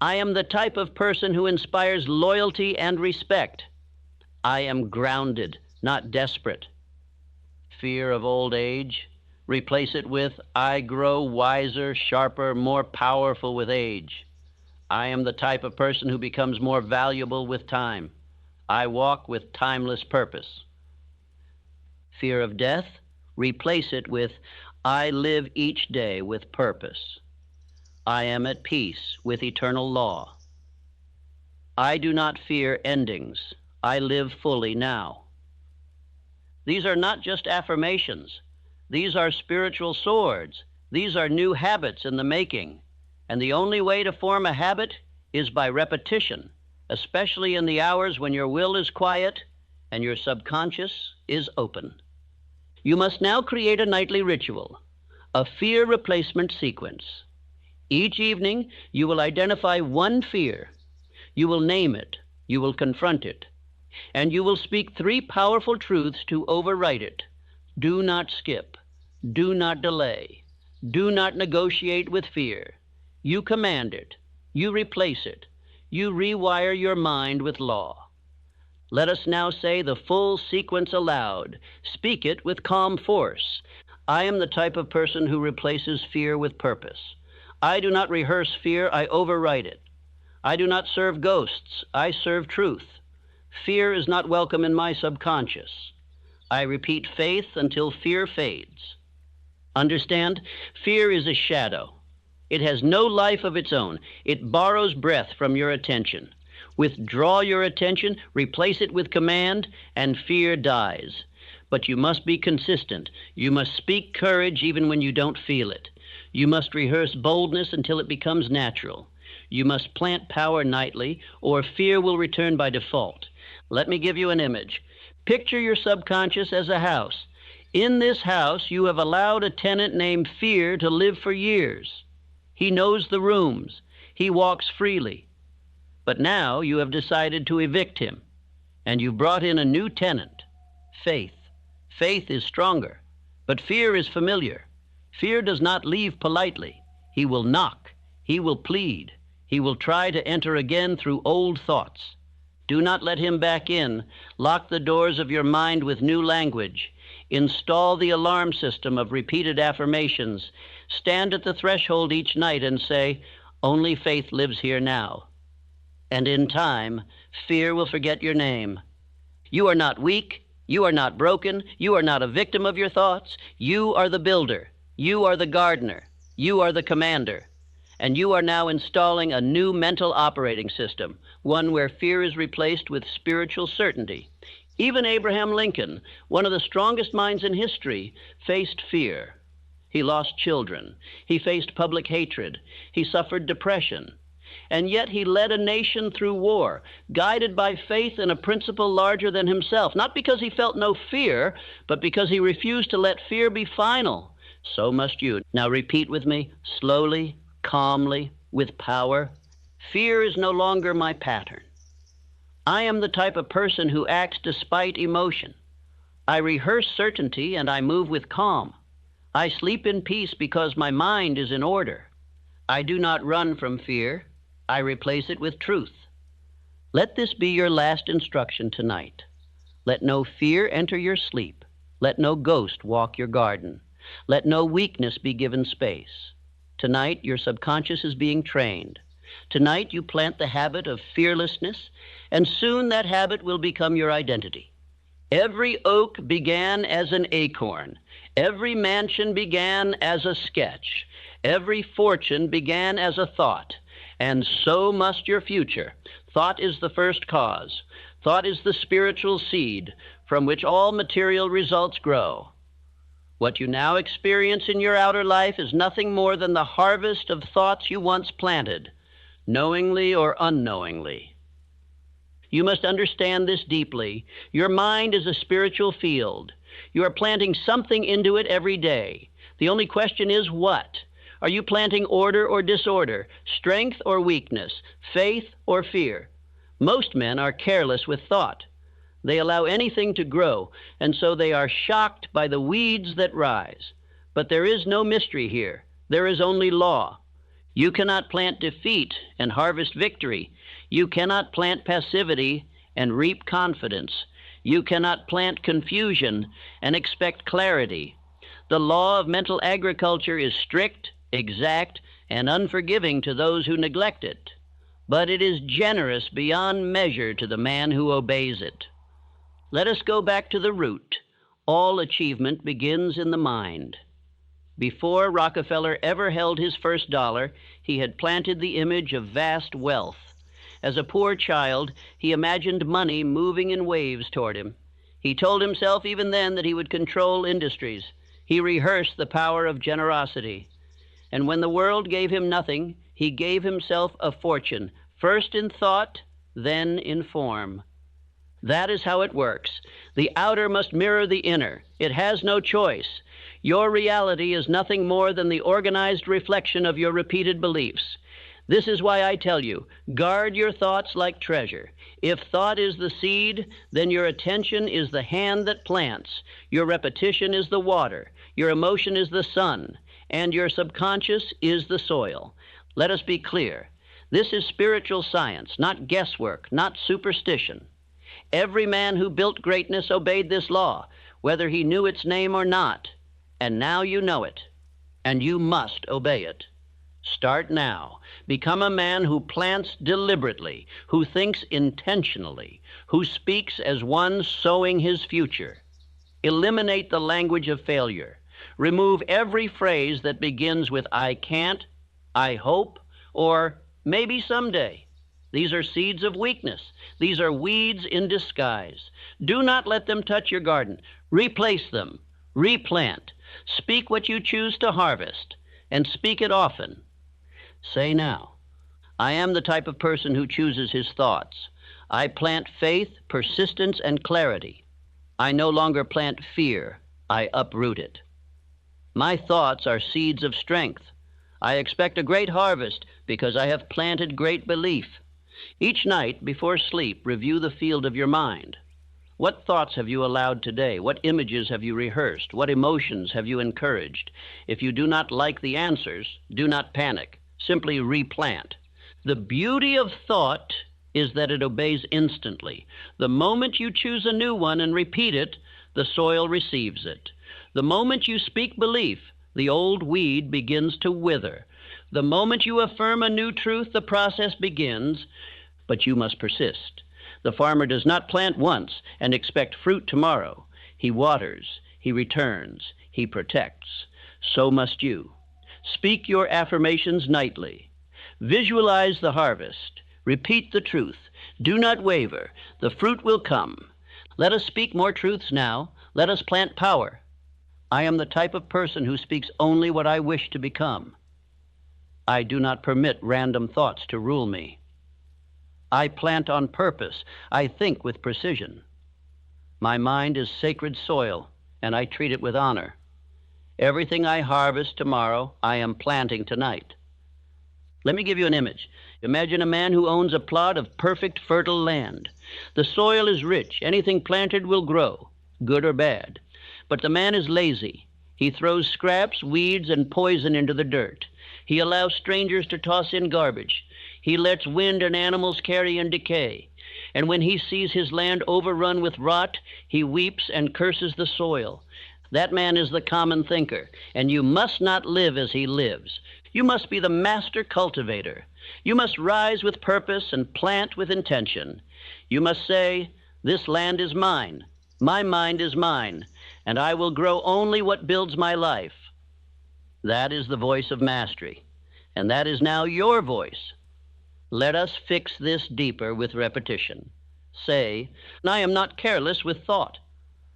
I am the type of person who inspires loyalty and respect. I am grounded, not desperate. Fear of old age? Replace it with, I grow wiser, sharper, more powerful with age. I am the type of person who becomes more valuable with time. I walk with timeless purpose. Fear of death? Replace it with, I live each day with purpose. I am at peace with eternal law. I do not fear endings. I live fully now. These are not just affirmations. These are spiritual swords. These are new habits in the making. And the only way to form a habit is by repetition, especially in the hours when your will is quiet and your subconscious is open. You must now create a nightly ritual, a fear replacement sequence. Each evening, you will identify one fear. You will name it. You will confront it. And you will speak 3 powerful truths to overwrite it. Do not skip. Do not delay. Do not negotiate with fear. You command it. You replace it. You rewire your mind with law. Let us now say the full sequence aloud. Speak it with calm force. I am the type of person who replaces fear with purpose. I do not rehearse fear, I overwrite it. I do not serve ghosts, I serve truth. Fear is not welcome in my subconscious. I repeat faith until fear fades. Understand? Fear is a shadow. It has no life of its own. It borrows breath from your attention. Withdraw your attention, replace it with command, and fear dies. But you must be consistent. You must speak courage even when you don't feel it. You must rehearse boldness until it becomes natural. You must plant power nightly, or fear will return by default. Let me give you an image. Picture your subconscious as a house. In this house, you have allowed a tenant named Fear to live for years. He knows the rooms. He walks freely. But now you have decided to evict him, and you've brought in a new tenant, Faith. Faith is stronger, but fear is familiar. Fear does not leave politely. He will knock. He will plead. He will try to enter again through old thoughts. Do not let him back in. Lock the doors of your mind with new language. Install the alarm system of repeated affirmations. Stand at the threshold each night and say, only faith lives here now. And in time, fear will forget your name. You are not weak. You are not broken. You are not a victim of your thoughts. You are the builder. You are the gardener. You are the commander. And you are now installing a new mental operating system, one where fear is replaced with spiritual certainty. Even Abraham Lincoln, one of the strongest minds in history, faced fear. He lost children. He faced public hatred. He suffered depression. And yet he led a nation through war, guided by faith in a principle larger than himself, not because he felt no fear, but because he refused to let fear be final. So must you. Now repeat with me, slowly, calmly, with power. Fear is no longer my pattern. I am the type of person who acts despite emotion. I rehearse certainty and I move with calm. I sleep in peace because my mind is in order. I do not run from fear. I replace it with truth. Let this be your last instruction tonight. Let no fear enter your sleep. Let no ghost walk your garden. Let no weakness be given space. Tonight, your subconscious is being trained. Tonight, you plant the habit of fearlessness, and soon that habit will become your identity. Every oak began as an acorn. Every mansion began as a sketch. Every fortune began as a thought. And so must your future. Thought is the first cause. Thought is the spiritual seed from which all material results grow. What you now experience in your outer life is nothing more than the harvest of thoughts you once planted, knowingly or unknowingly. You must understand this deeply. Your mind is a spiritual field. You are planting something into it every day. The only question is what? Are you planting order or disorder, strength or weakness, faith or fear? Most men are careless with thought. They allow anything to grow, and so they are shocked by the weeds that rise. But there is no mystery here. There is only law. You cannot plant defeat and harvest victory. You cannot plant passivity and reap confidence. You cannot plant confusion and expect clarity. The law of mental agriculture is strict, exact, and unforgiving to those who neglect it, but it is generous beyond measure to the man who obeys it. Let us go back to the root. All achievement begins in the mind. Before Rockefeller ever held his first dollar, he had planted the image of vast wealth. As a poor child, he imagined money moving in waves toward him. He told himself even then that he would control industries. He rehearsed the power of generosity. And when the world gave him nothing, he gave himself a fortune, first in thought, then in form. That is how it works. The outer must mirror the inner. It has no choice. Your reality is nothing more than the organized reflection of your repeated beliefs. This is why I tell you, guard your thoughts like treasure. If thought is the seed, then your attention is the hand that plants. Your repetition is the water. Your emotion is the sun. And your subconscious is the soil. Let us be clear. This is spiritual science, not guesswork, not superstition. Every man who built greatness obeyed this law, whether he knew its name or not. And now you know it, and you must obey it. Start now. Become a man who plants deliberately, who thinks intentionally, who speaks as one sowing his future. Eliminate the language of failure. Remove every phrase that begins with I can't, I hope, or maybe someday. These are seeds of weakness. These are weeds in disguise. Do not let them touch your garden. Replace them. Replant. Speak what you choose to harvest, and speak it often. Say now, I am the type of person who chooses his thoughts. I plant faith, persistence, and clarity. I no longer plant fear. I uproot it. My thoughts are seeds of strength. I expect a great harvest because I have planted great belief. Each night before sleep, review the field of your mind. What thoughts have you allowed today? What images have you rehearsed? What emotions have you encouraged? If you do not like the answers, do not panic. Simply replant. The beauty of thought is that it obeys instantly. The moment you choose a new one and repeat it, the soil receives it. The moment you speak belief, the old weed begins to wither. The moment you affirm a new truth, the process begins, but you must persist. The farmer does not plant once and expect fruit tomorrow. He waters, he returns, he protects. So must you. Speak your affirmations nightly. Visualize the harvest. Repeat the truth. Do not waver. The fruit will come. Let us speak more truths now. Let us plant power. I am the type of person who speaks only what I wish to become. I do not permit random thoughts to rule me. I plant on purpose. I think with precision. My mind is sacred soil, and I treat it with honor. Everything I harvest tomorrow, I am planting tonight. Let me give you an image. Imagine a man who owns a plot of perfect, fertile land. The soil is rich. Anything planted will grow, good or bad. But the man is lazy. He throws scraps, weeds, and poison into the dirt. He allows strangers to toss in garbage. He lets wind and animals carry in decay. And when he sees his land overrun with rot, he weeps and curses the soil. That man is the common thinker, and you must not live as he lives. You must be the master cultivator. You must rise with purpose and plant with intention. You must say, "This land is mine. My mind is mine, and I will grow only what builds my life." That is the voice of mastery, and that is now your voice. Let us fix this deeper with repetition. Say, "I am not careless with thought.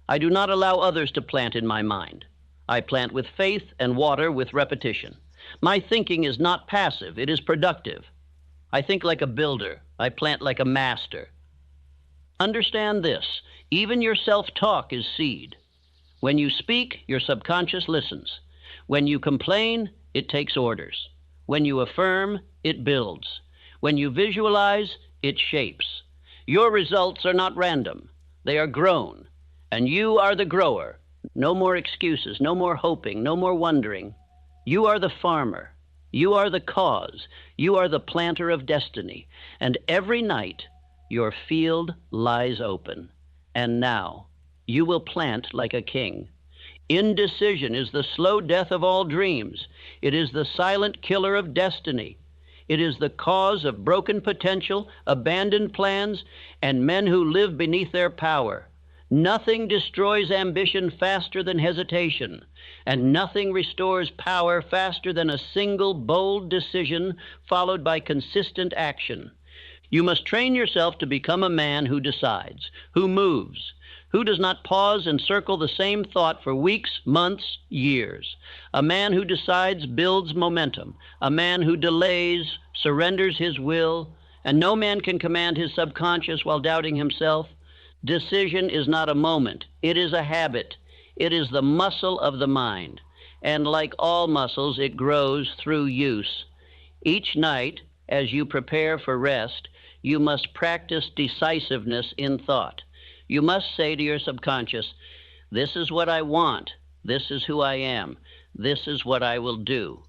I do not allow others to plant in my mind. I plant with faith and water with repetition. My thinking is not passive, it is productive. I think like a builder. I plant like a master." Understand this, even your self-talk is seed. When you speak, your subconscious listens. When you complain, it takes orders. When you affirm, it builds. When you visualize, it shapes. Your results are not random. They are grown, and you are the grower. No more excuses, no more hoping, no more wondering. You are the farmer. You are the cause. You are the planter of destiny. And every night, your field lies open. And now, you will plant like a king. Indecision is the slow death of all dreams. It is the silent killer of destiny. It is the cause of broken potential, abandoned plans, and men who live beneath their power. Nothing destroys ambition faster than hesitation, and nothing restores power faster than a single bold decision followed by consistent action. You must train yourself to become a man who decides, who moves, who does not pause and circle the same thought for weeks, months, years. A man who decides builds momentum. A man who delays surrenders his will, and no man can command his subconscious while doubting himself. Decision is not a moment. It is a habit. It is the muscle of the mind. And like all muscles, it grows through use. Each night, as you prepare for rest, you must practice decisiveness in thought. You must say to your subconscious, "This is what I want. This is who I am. This is what I will do."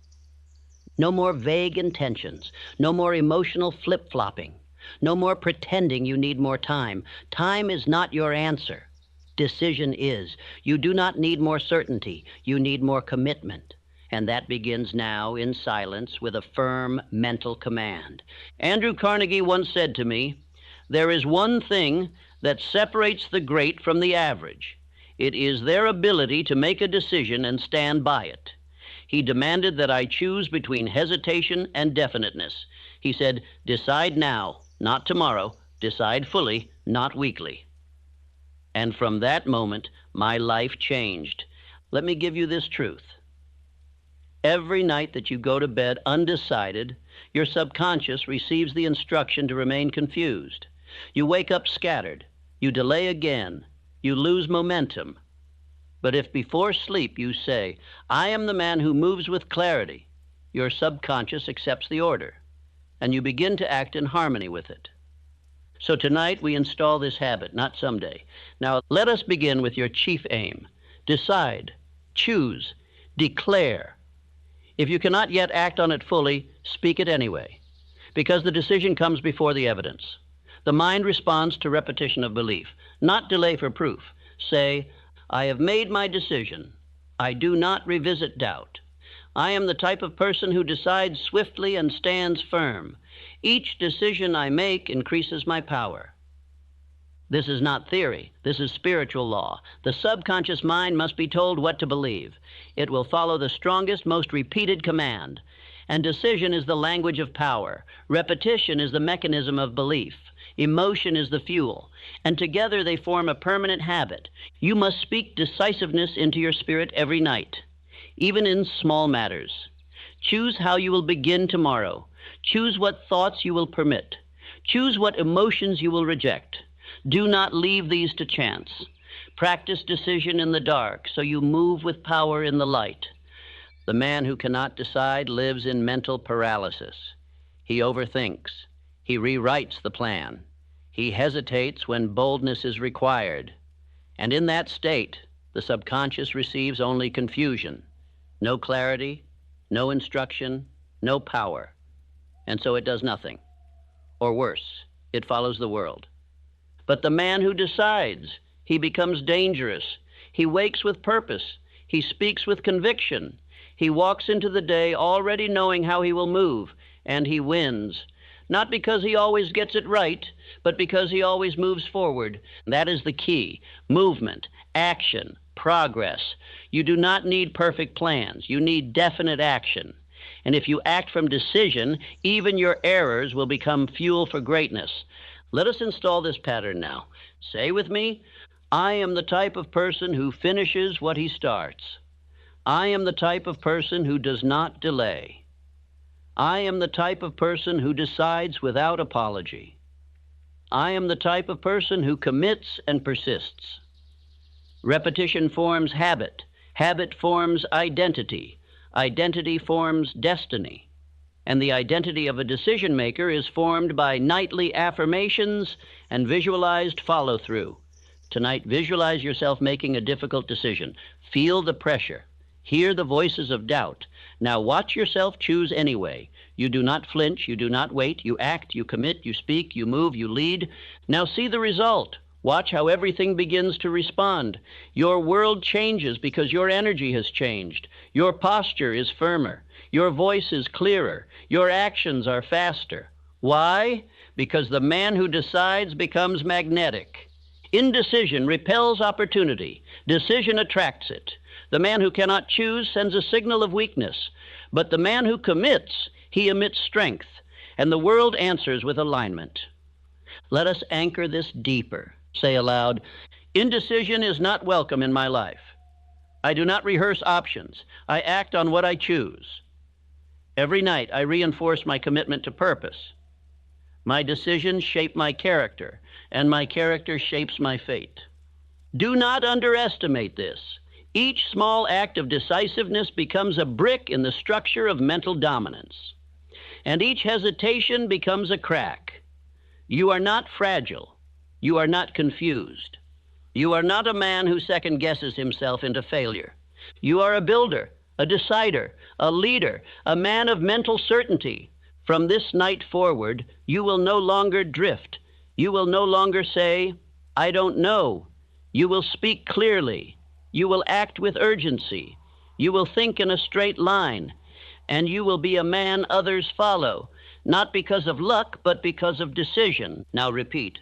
No more vague intentions. No more emotional flip-flopping. No more pretending you need more time. Time is not your answer. Decision is. You do not need more certainty. You need more commitment. And that begins now in silence with a firm mental command. Andrew Carnegie once said to me, "There is one thing that separates the great from the average. It is their ability to make a decision and stand by it." He demanded that I choose between hesitation and definiteness. He said, "Decide now, not tomorrow. Decide fully, not weakly." And from that moment, my life changed. Let me give you this truth. Every night that you go to bed undecided, your subconscious receives the instruction to remain confused. You wake up scattered. You delay again. You lose momentum. But if before sleep you say, "I am the man who moves with clarity," your subconscious accepts the order, and you begin to act in harmony with it. So tonight we install this habit, not someday. Now let us begin with your chief aim. Decide, choose, declare. If you cannot yet act on it fully, speak it anyway, because the decision comes before the evidence. The mind responds to repetition of belief, not delay for proof. Say, "I have made my decision. I do not revisit doubt. I am the type of person who decides swiftly and stands firm. Each decision I make increases my power." This is not theory. This is spiritual law. The subconscious mind must be told what to believe. It will follow the strongest, most repeated command. And decision is the language of power. Repetition is the mechanism of belief. Emotion is the fuel. And together they form a permanent habit. You must speak decisiveness into your spirit every night, even in small matters. Choose how you will begin tomorrow. Choose what thoughts you will permit. Choose what emotions you will reject. Do not leave these to chance. Practice decision in the dark, so you move with power in the light. The man who cannot decide lives in mental paralysis. He overthinks. He rewrites the plan. He hesitates when boldness is required. And in that state, the subconscious receives only confusion. No clarity, no instruction, no power. And so it does nothing. Or worse, it follows the world. But the man who decides, he becomes dangerous. He wakes with purpose. He speaks with conviction. He walks into the day already knowing how he will move, and he wins. Not because he always gets it right, but because he always moves forward. That is the key. Movement, action, progress. You do not need perfect plans. You need definite action. And if you act from decision, even your errors will become fuel for greatness. Let us install this pattern now. Say with me, I am the type of person who finishes what he starts. I am the type of person who does not delay. I am the type of person who decides without apology. I am the type of person who commits and persists. Repetition forms habit. Habit forms identity. Identity forms destiny. And the identity of a decision maker is formed by nightly affirmations and visualized follow-through. Tonight, visualize yourself making a difficult decision. Feel the pressure. Hear the voices of doubt. Now watch yourself choose anyway. You do not flinch. You do not wait. You act. You commit. You speak. You move. You lead. Now see the result. Watch how everything begins to respond. Your world changes because your energy has changed. Your posture is firmer. Your voice is clearer. Your actions are faster. Why? Because the man who decides becomes magnetic. Indecision repels opportunity. Decision attracts it. The man who cannot choose sends a signal of weakness. But the man who commits, he emits strength. And the world answers with alignment. Let us anchor this deeper. Say aloud, indecision is not welcome in my life. I do not rehearse options. I act on what I choose. Every night I reinforce my commitment to purpose. My decisions shape my character, and my character shapes my fate. Do not underestimate this. Each small act of decisiveness becomes a brick in the structure of mental dominance, and each hesitation becomes a crack. You are not fragile. You are not confused. You are not a man who second-guesses himself into failure. You are a builder, a decider, a leader, a man of mental certainty. From this night forward, you will no longer drift. You will no longer say, I don't know. You will speak clearly. You will act with urgency. You will think in a straight line. And you will be a man others follow, not because of luck, but because of decision. Now repeat.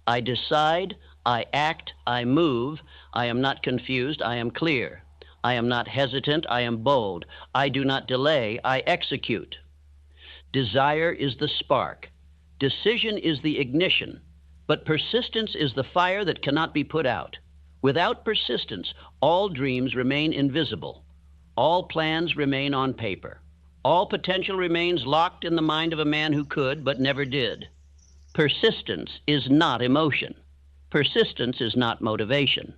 I decide, I act, I move. I am not confused, I am clear. I am not hesitant, I am bold. I do not delay, I execute. Desire is the spark. Decision is the ignition. But persistence is the fire that cannot be put out. Without persistence, all dreams remain invisible. All plans remain on paper. All potential remains locked in the mind of a man who could but never did. Persistence is not emotion. Persistence is not motivation.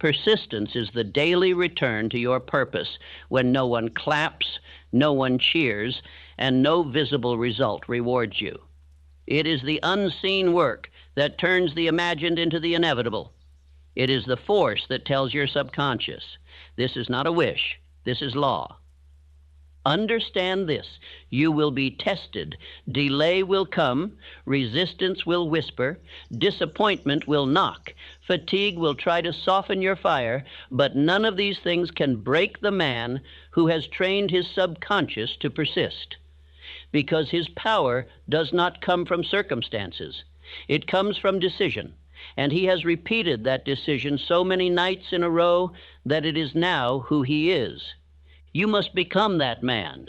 Persistence is the daily return to your purpose when no one claps, no one cheers, and no visible result rewards you. It is the unseen work that turns the imagined into the inevitable. It is the force that tells your subconscious, this is not a wish, this is law. Understand this, you will be tested, delay will come, resistance will whisper, disappointment will knock, fatigue will try to soften your fire, but none of these things can break the man who has trained his subconscious to persist. Because his power does not come from circumstances, it comes from decision, and he has repeated that decision so many nights in a row that it is now who he is. You must become that man.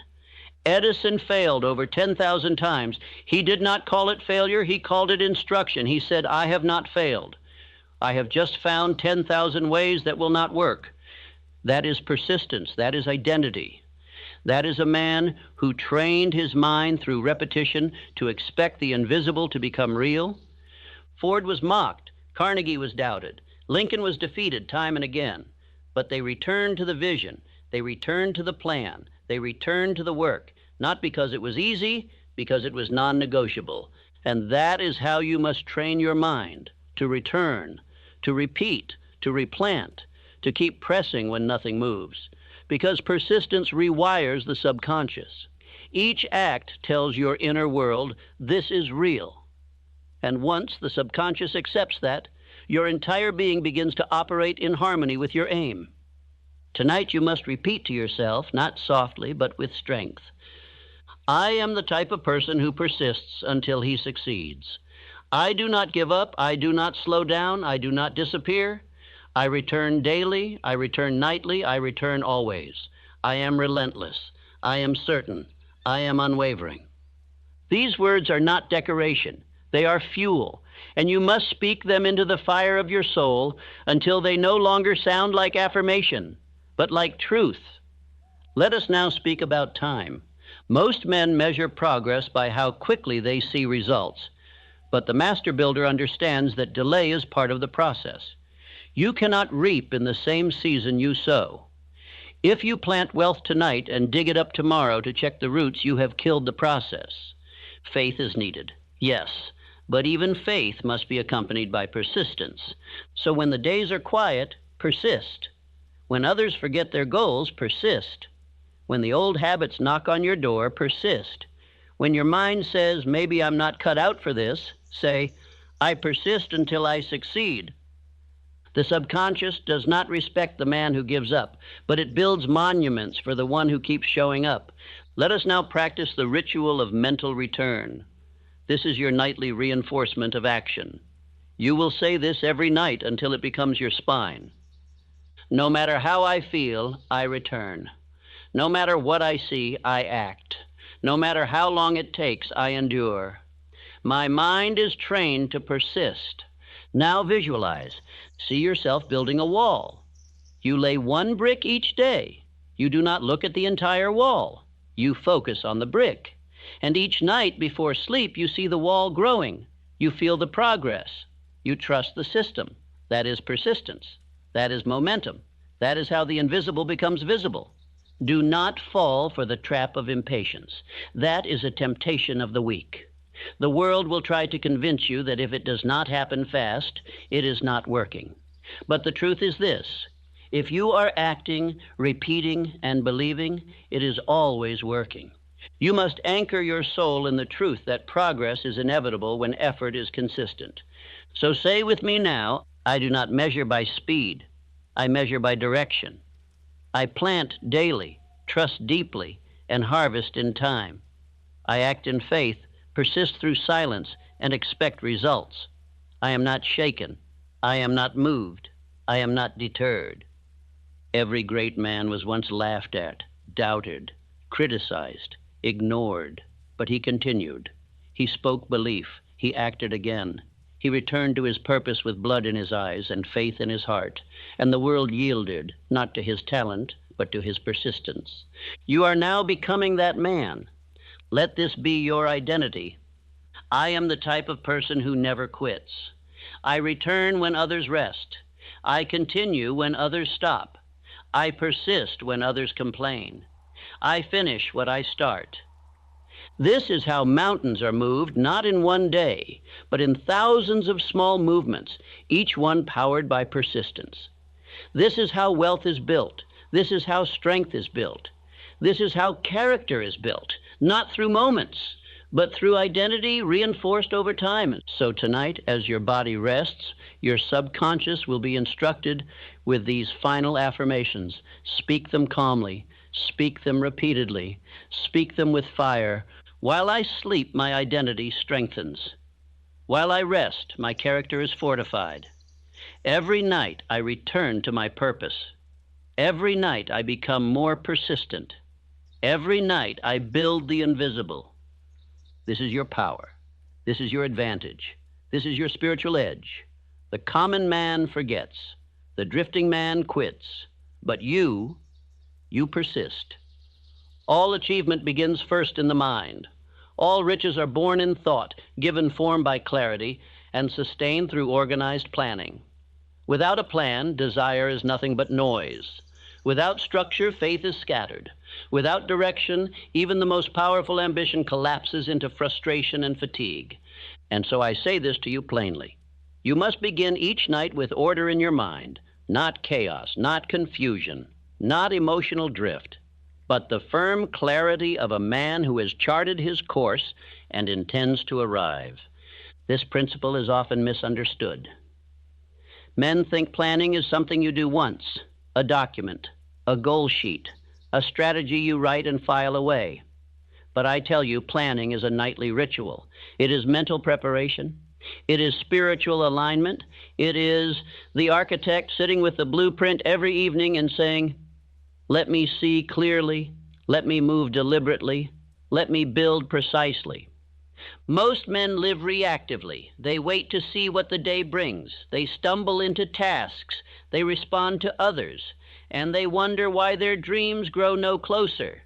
Edison failed over 10,000 times. He did not call it failure, he called it instruction. He said, I have not failed. I have just found 10,000 ways that will not work. That is persistence, that is identity. That is a man who trained his mind through repetition to expect the invisible to become real. Ford was mocked, Carnegie was doubted, Lincoln was defeated time and again, but they returned to the vision. They returned to the plan. They returned to the work, not because it was easy, because it was non-negotiable. And that is how you must train your mind, to return, to repeat, to replant, to keep pressing when nothing moves, because persistence rewires the subconscious. Each act tells your inner world, this is real. And once the subconscious accepts that, your entire being begins to operate in harmony with your aim. Tonight you must repeat to yourself, not softly, but with strength, I am the type of person who persists until he succeeds. I do not give up. I do not slow down. I do not disappear. I return daily. I return nightly. I return always. I am relentless. I am certain. I am unwavering. These words are not decoration. They are fuel, and you must speak them into the fire of your soul until they no longer sound like affirmation, but like truth. Let us now speak about time. Most men measure progress by how quickly they see results, but the master builder understands that delay is part of the process. You cannot reap in the same season you sow. If you plant wealth tonight and dig it up tomorrow to check the roots, you have killed the process. Faith is needed, yes, but even faith must be accompanied by persistence. So when the days are quiet, persist. When others forget their goals, persist. When the old habits knock on your door, persist. When your mind says, maybe I'm not cut out for this, say, I persist until I succeed. The subconscious does not respect the man who gives up, but it builds monuments for the one who keeps showing up. Let us now practice the ritual of mental return. This is your nightly reinforcement of action. You will say this every night until it becomes your spine. No matter how I feel, I return. No matter what I see, I act. No matter how long it takes, I endure. My mind is trained to persist. Now visualize. See yourself building a wall. You lay one brick each day. You do not look at the entire wall. You focus on the brick. And each night before sleep, you see the wall growing. You feel the progress. You trust the system. That is persistence. That is momentum. That is how the invisible becomes visible. Do not fall for the trap of impatience. That is a temptation of the weak. The world will try to convince you that if it does not happen fast, it is not working. But the truth is this: if you are acting, repeating, and believing, it is always working. You must anchor your soul in the truth that progress is inevitable when effort is consistent. So say with me now, I do not measure by speed. I measure by direction. I plant daily, trust deeply, and harvest in time. I act in faith, persist through silence, and expect results. I am not shaken. I am not moved. I am not deterred. Every great man was once laughed at, doubted, criticized, ignored, but he continued. He spoke belief. He acted again. He returned to his purpose with blood in his eyes and faith in his heart, and the world yielded, not to his talent, but to his persistence. You are now becoming that man. Let this be your identity. I am the type of person who never quits. I return when others rest. I continue when others stop. I persist when others complain. I finish what I start. This is how mountains are moved, not in one day, but in thousands of small movements, each one powered by persistence. This is how wealth is built. This is how strength is built. This is how character is built, not through moments, but through identity reinforced over time. So tonight, as your body rests, your subconscious will be instructed with these final affirmations. Speak them calmly. Speak them repeatedly. Speak them with fire. While I sleep, my identity strengthens. While I rest, my character is fortified. Every night, I return to my purpose. Every night, I become more persistent. Every night, I build the invisible. This is your power. This is your advantage. This is your spiritual edge. The common man forgets. The drifting man quits. But you persist. All achievement begins first in the mind. All riches are born in thought, given form by clarity, and sustained through organized planning. Without a plan, desire is nothing but noise. Without structure, faith is scattered. Without direction, even the most powerful ambition collapses into frustration and fatigue. And so I say this to you plainly. You must begin each night with order in your mind, not chaos, not confusion, not emotional drift, but the firm clarity of a man who has charted his course and intends to arrive. This principle is often misunderstood. Men think planning is something you do once, a document, a goal sheet, a strategy you write and file away. But I tell you, planning is a nightly ritual. It is mental preparation. It is spiritual alignment. It is the architect sitting with the blueprint every evening and saying, let me see clearly, let me move deliberately, let me build precisely. Most men live reactively. They wait to see what the day brings. They stumble into tasks. They respond to others. And they wonder why their dreams grow no closer.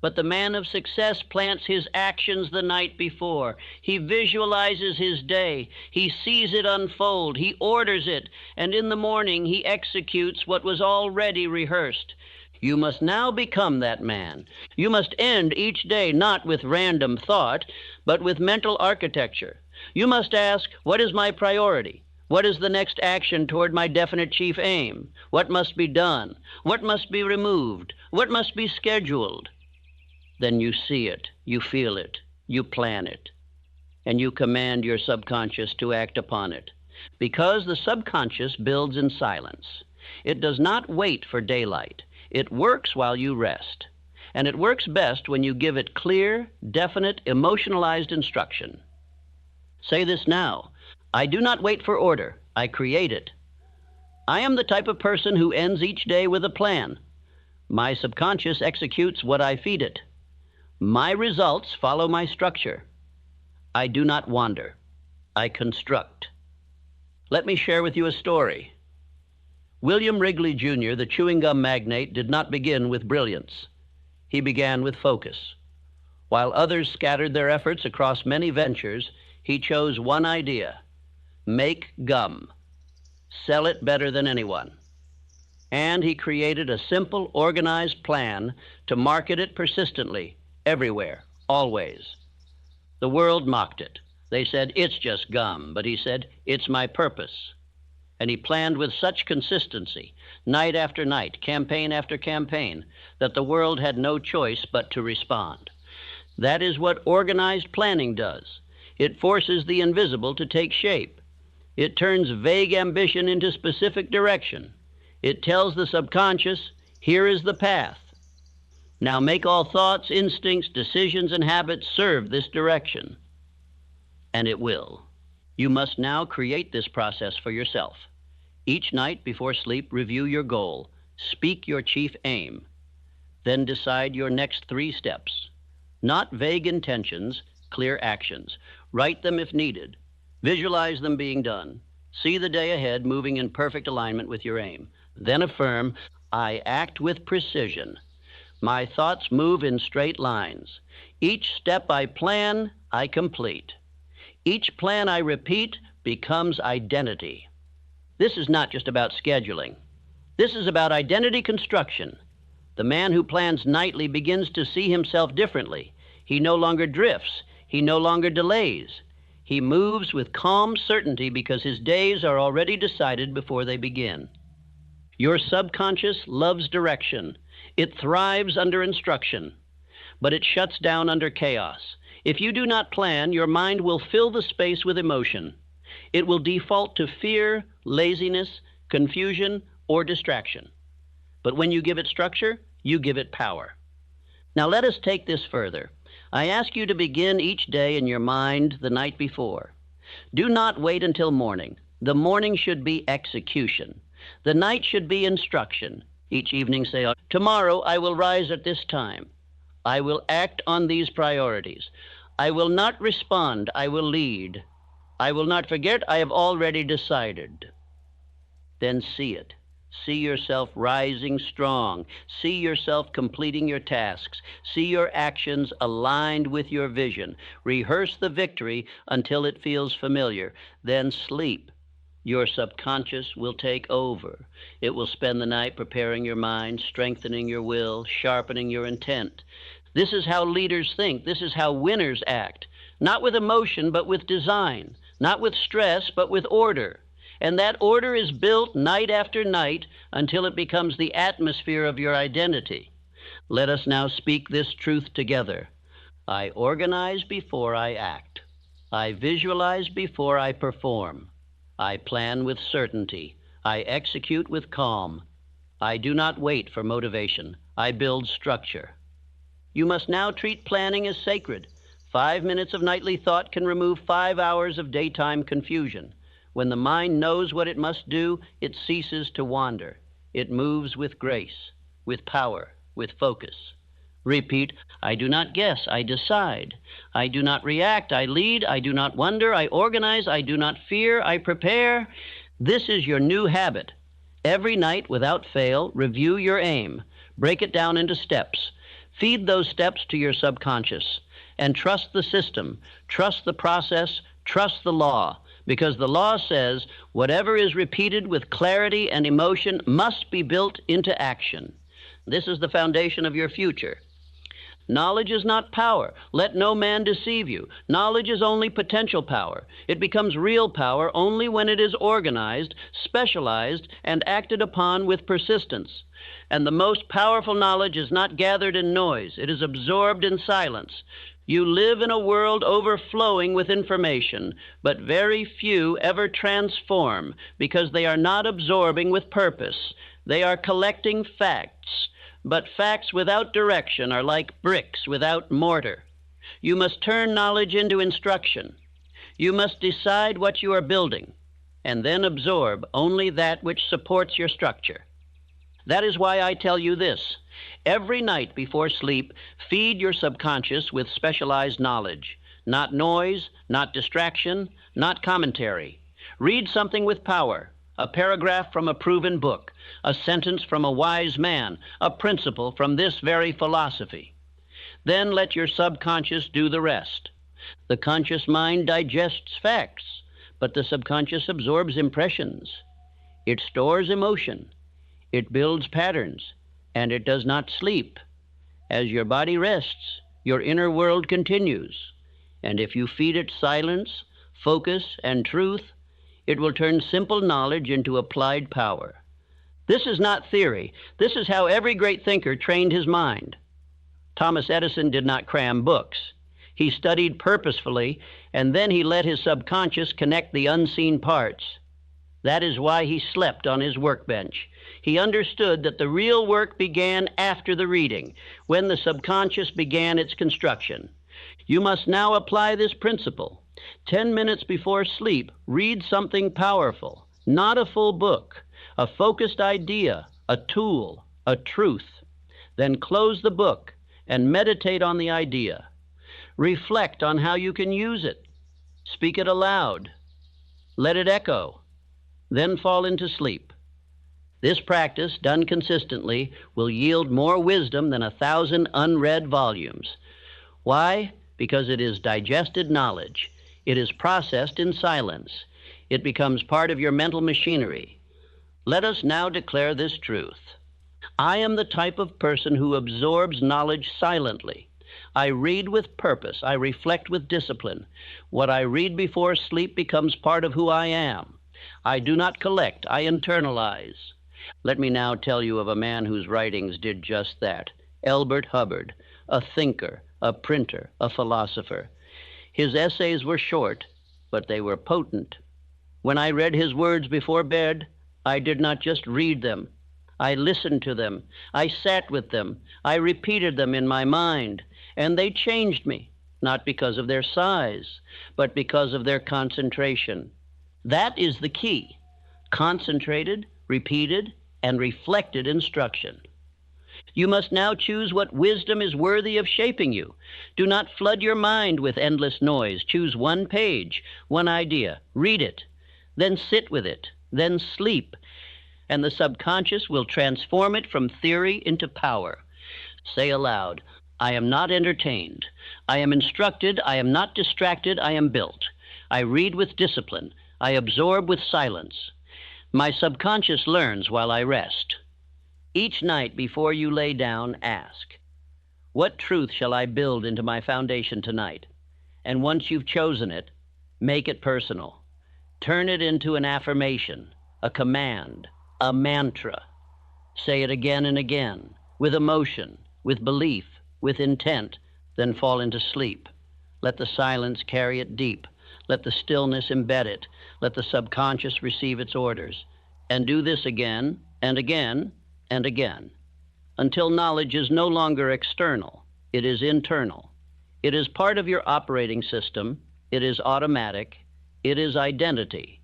But the man of success plants his actions the night before. He visualizes his day. He sees it unfold. He orders it. And in the morning, he executes what was already rehearsed. You must now become that man. You must end each day not with random thought, but with mental architecture. You must ask, what is my priority? What is the next action toward my definite chief aim? What must be done? What must be removed? What must be scheduled? Then you see it, you feel it, you plan it, and you command your subconscious to act upon it. Because the subconscious builds in silence. It does not wait for daylight. It works while you rest. And it works best when you give it clear, definite, emotionalized instruction. Say this now. I do not wait for order. I create it. I am the type of person who ends each day with a plan. My subconscious executes what I feed it. My results follow my structure. I do not wander. I construct. Let me share with you a story. William Wrigley, Jr., the chewing gum magnate, did not begin with brilliance. He began with focus. While others scattered their efforts across many ventures, he chose one idea: make gum. Sell it better than anyone. And he created a simple, organized plan to market it persistently, everywhere, always. The world mocked it. They said, it's just gum. But he said, it's my purpose. And he planned with such consistency, night after night, campaign after campaign, that the world had no choice but to respond. That is what organized planning does. It forces the invisible to take shape. It turns vague ambition into specific direction. It tells the subconscious, here is the path. Now make all thoughts, instincts, decisions, and habits serve this direction. And it will. You must now create this process for yourself. Each night before sleep, review your goal. Speak your chief aim. Then decide your next 3 steps. Not vague intentions, clear actions. Write them if needed. Visualize them being done. See the day ahead moving in perfect alignment with your aim. Then affirm, I act with precision. My thoughts move in straight lines. Each step I plan, I complete. Each plan I repeat becomes identity. This is not just about scheduling. This is about identity construction. The man who plans nightly begins to see himself differently. He no longer drifts. He no longer delays. He moves with calm certainty because his days are already decided before they begin. Your subconscious loves direction. It thrives under instruction, but it shuts down under chaos. If you do not plan, your mind will fill the space with emotion. It will default to fear, laziness, confusion, or distraction. But when you give it structure, you give it power. Now let us take this further. I ask you to begin each day in your mind the night before. Do not wait until morning. The morning should be execution. The night should be instruction. Each evening say, tomorrow I will rise at this time. I will act on these priorities. I will not respond, I will lead. I will not forget, I have already decided. Then see it. See yourself rising strong. See yourself completing your tasks. See your actions aligned with your vision. Rehearse the victory until it feels familiar. Then sleep. Your subconscious will take over. It will spend the night preparing your mind, strengthening your will, sharpening your intent. This is how leaders think. This is how winners act. Not with emotion, but with design. Not with stress, but with order. And that order is built night after night until it becomes the atmosphere of your identity. Let us now speak this truth together. I organize before I act. I visualize before I perform. I plan with certainty. I execute with calm. I do not wait for motivation. I build structure. You must now treat planning as sacred. 5 minutes of nightly thought can remove 5 hours of daytime confusion. When the mind knows what it must do, it ceases to wander. It moves with grace, with power, with focus. Repeat, I do not guess, I decide. I do not react, I lead. I do not wonder, I organize. I do not fear, I prepare. This is your new habit. Every night, without fail, review your aim. Break it down into steps. Feed those steps to your subconscious. And trust the system, trust the process, trust the law. Because the law says whatever is repeated with clarity and emotion must be built into action. This is the foundation of your future. Knowledge is not power. Let no man deceive you. Knowledge is only potential power. It becomes real power only when it is organized, specialized, and acted upon with persistence. And the most powerful knowledge is not gathered in noise. It is absorbed in silence. You live in a world overflowing with information, but very few ever transform because they are not absorbing with purpose. They are collecting facts. But facts without direction are like bricks without mortar. You must turn knowledge into instruction. You must decide what you are building, and then absorb only that which supports your structure. That is why I tell you this. Every night before sleep, feed your subconscious with specialized knowledge. Not noise, not distraction, not commentary. Read something with power. A paragraph from a proven book, a sentence from a wise man, a principle from this very philosophy. Then let your subconscious do the rest. The conscious mind digests facts, but the subconscious absorbs impressions. It stores emotion. It builds patterns, and it does not sleep. As your body rests, your inner world continues. And if you feed it silence, focus, and truth, it will turn simple knowledge into applied power. This is not theory. This is how every great thinker trained his mind. Thomas Edison did not cram books. He studied purposefully, and then he let his subconscious connect the unseen parts. That is why he slept on his workbench. He understood that the real work began after the reading, when the subconscious began its construction. You must now apply this principle. 10 minutes before sleep, read something powerful, not a full book, a focused idea, a tool, a truth. Then close the book and meditate on the idea. Reflect on how you can use it. Speak it aloud. Let it echo. Then fall into sleep. This practice, done consistently, will yield more wisdom than 1,000 unread volumes. Why? Because it is digested knowledge. It is processed in silence. It becomes part of your mental machinery. Let us now declare this truth. I am the type of person who absorbs knowledge silently. I read with purpose. I reflect with discipline. What I read before sleep becomes part of who I am. I do not collect. I internalize. Let me now tell you of a man whose writings did just that. Elbert Hubbard, a thinker, a printer, a philosopher. His essays were short, but they were potent. When I read his words before bed, I did not just read them. I listened to them. I sat with them. I repeated them in my mind, and they changed me, not because of their size, but because of their concentration. That is the key. Concentrated, repeated, and reflected instruction. You must now choose what wisdom is worthy of shaping you. Do not flood your mind with endless noise. Choose one page, one idea. Read it. Then sit with it. Then sleep. And the subconscious will transform it from theory into power. Say aloud, I am not entertained. I am instructed. I am not distracted. I am built. I read with discipline. I absorb with silence. My subconscious learns while I rest. Each night before you lay down, ask, what truth shall I build into my foundation tonight? And once you've chosen it, make it personal. Turn it into an affirmation, a command, a mantra. Say it again and again, with emotion, with belief, with intent, then fall into sleep. Let the silence carry it deep. Let the stillness embed it. Let the subconscious receive its orders. And do this again and again and again, until knowledge is no longer external, it is internal. It is part of your operating system, it is automatic, it is identity.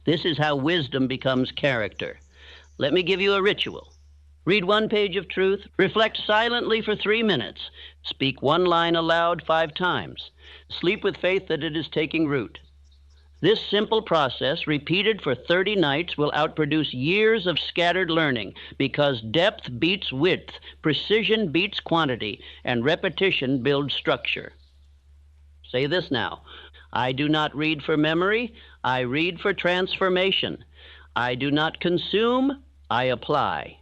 This is how wisdom becomes character. Let me give you a ritual. Read one page of truth, reflect silently for 3 minutes, speak one line aloud 5 times, sleep with faith that it is taking root. This simple process, repeated for 30 nights, will outproduce years of scattered learning because depth beats width, precision beats quantity, and repetition builds structure. Say this now. I do not read for memory, I read for transformation. I do not consume, I apply.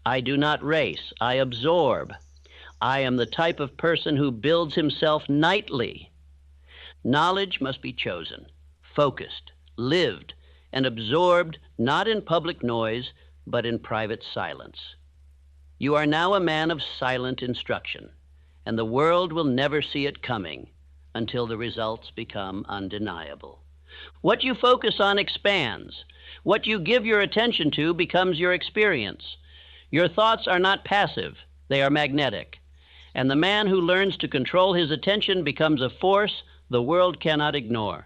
I do not race, I absorb. I am the type of person who builds himself nightly. Knowledge must be chosen, focused, lived, and absorbed not in public noise, but in private silence. You are now a man of silent instruction, and the world will never see it coming until the results become undeniable. What you focus on expands. What you give your attention to becomes your experience. Your thoughts are not passive, they are magnetic. And the man who learns to control his attention becomes a force the world cannot ignore.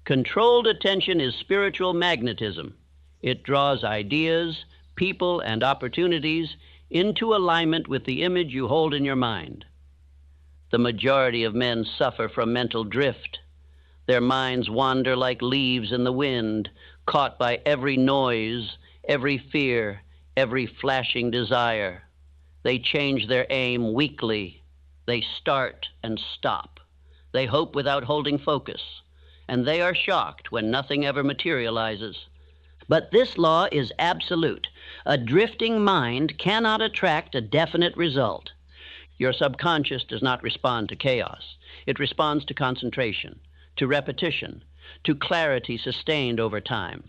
Controlled attention is spiritual magnetism. It draws ideas, people, and opportunities into alignment with the image you hold in your mind. The majority of men suffer from mental drift. Their minds wander like leaves in the wind, caught by every noise, every fear, every flashing desire. They change their aim weakly. They start and stop. They hope without holding focus. And they are shocked when nothing ever materializes. But this law is absolute. A drifting mind cannot attract a definite result. Your subconscious does not respond to chaos. It responds to concentration, to repetition, to clarity sustained over time.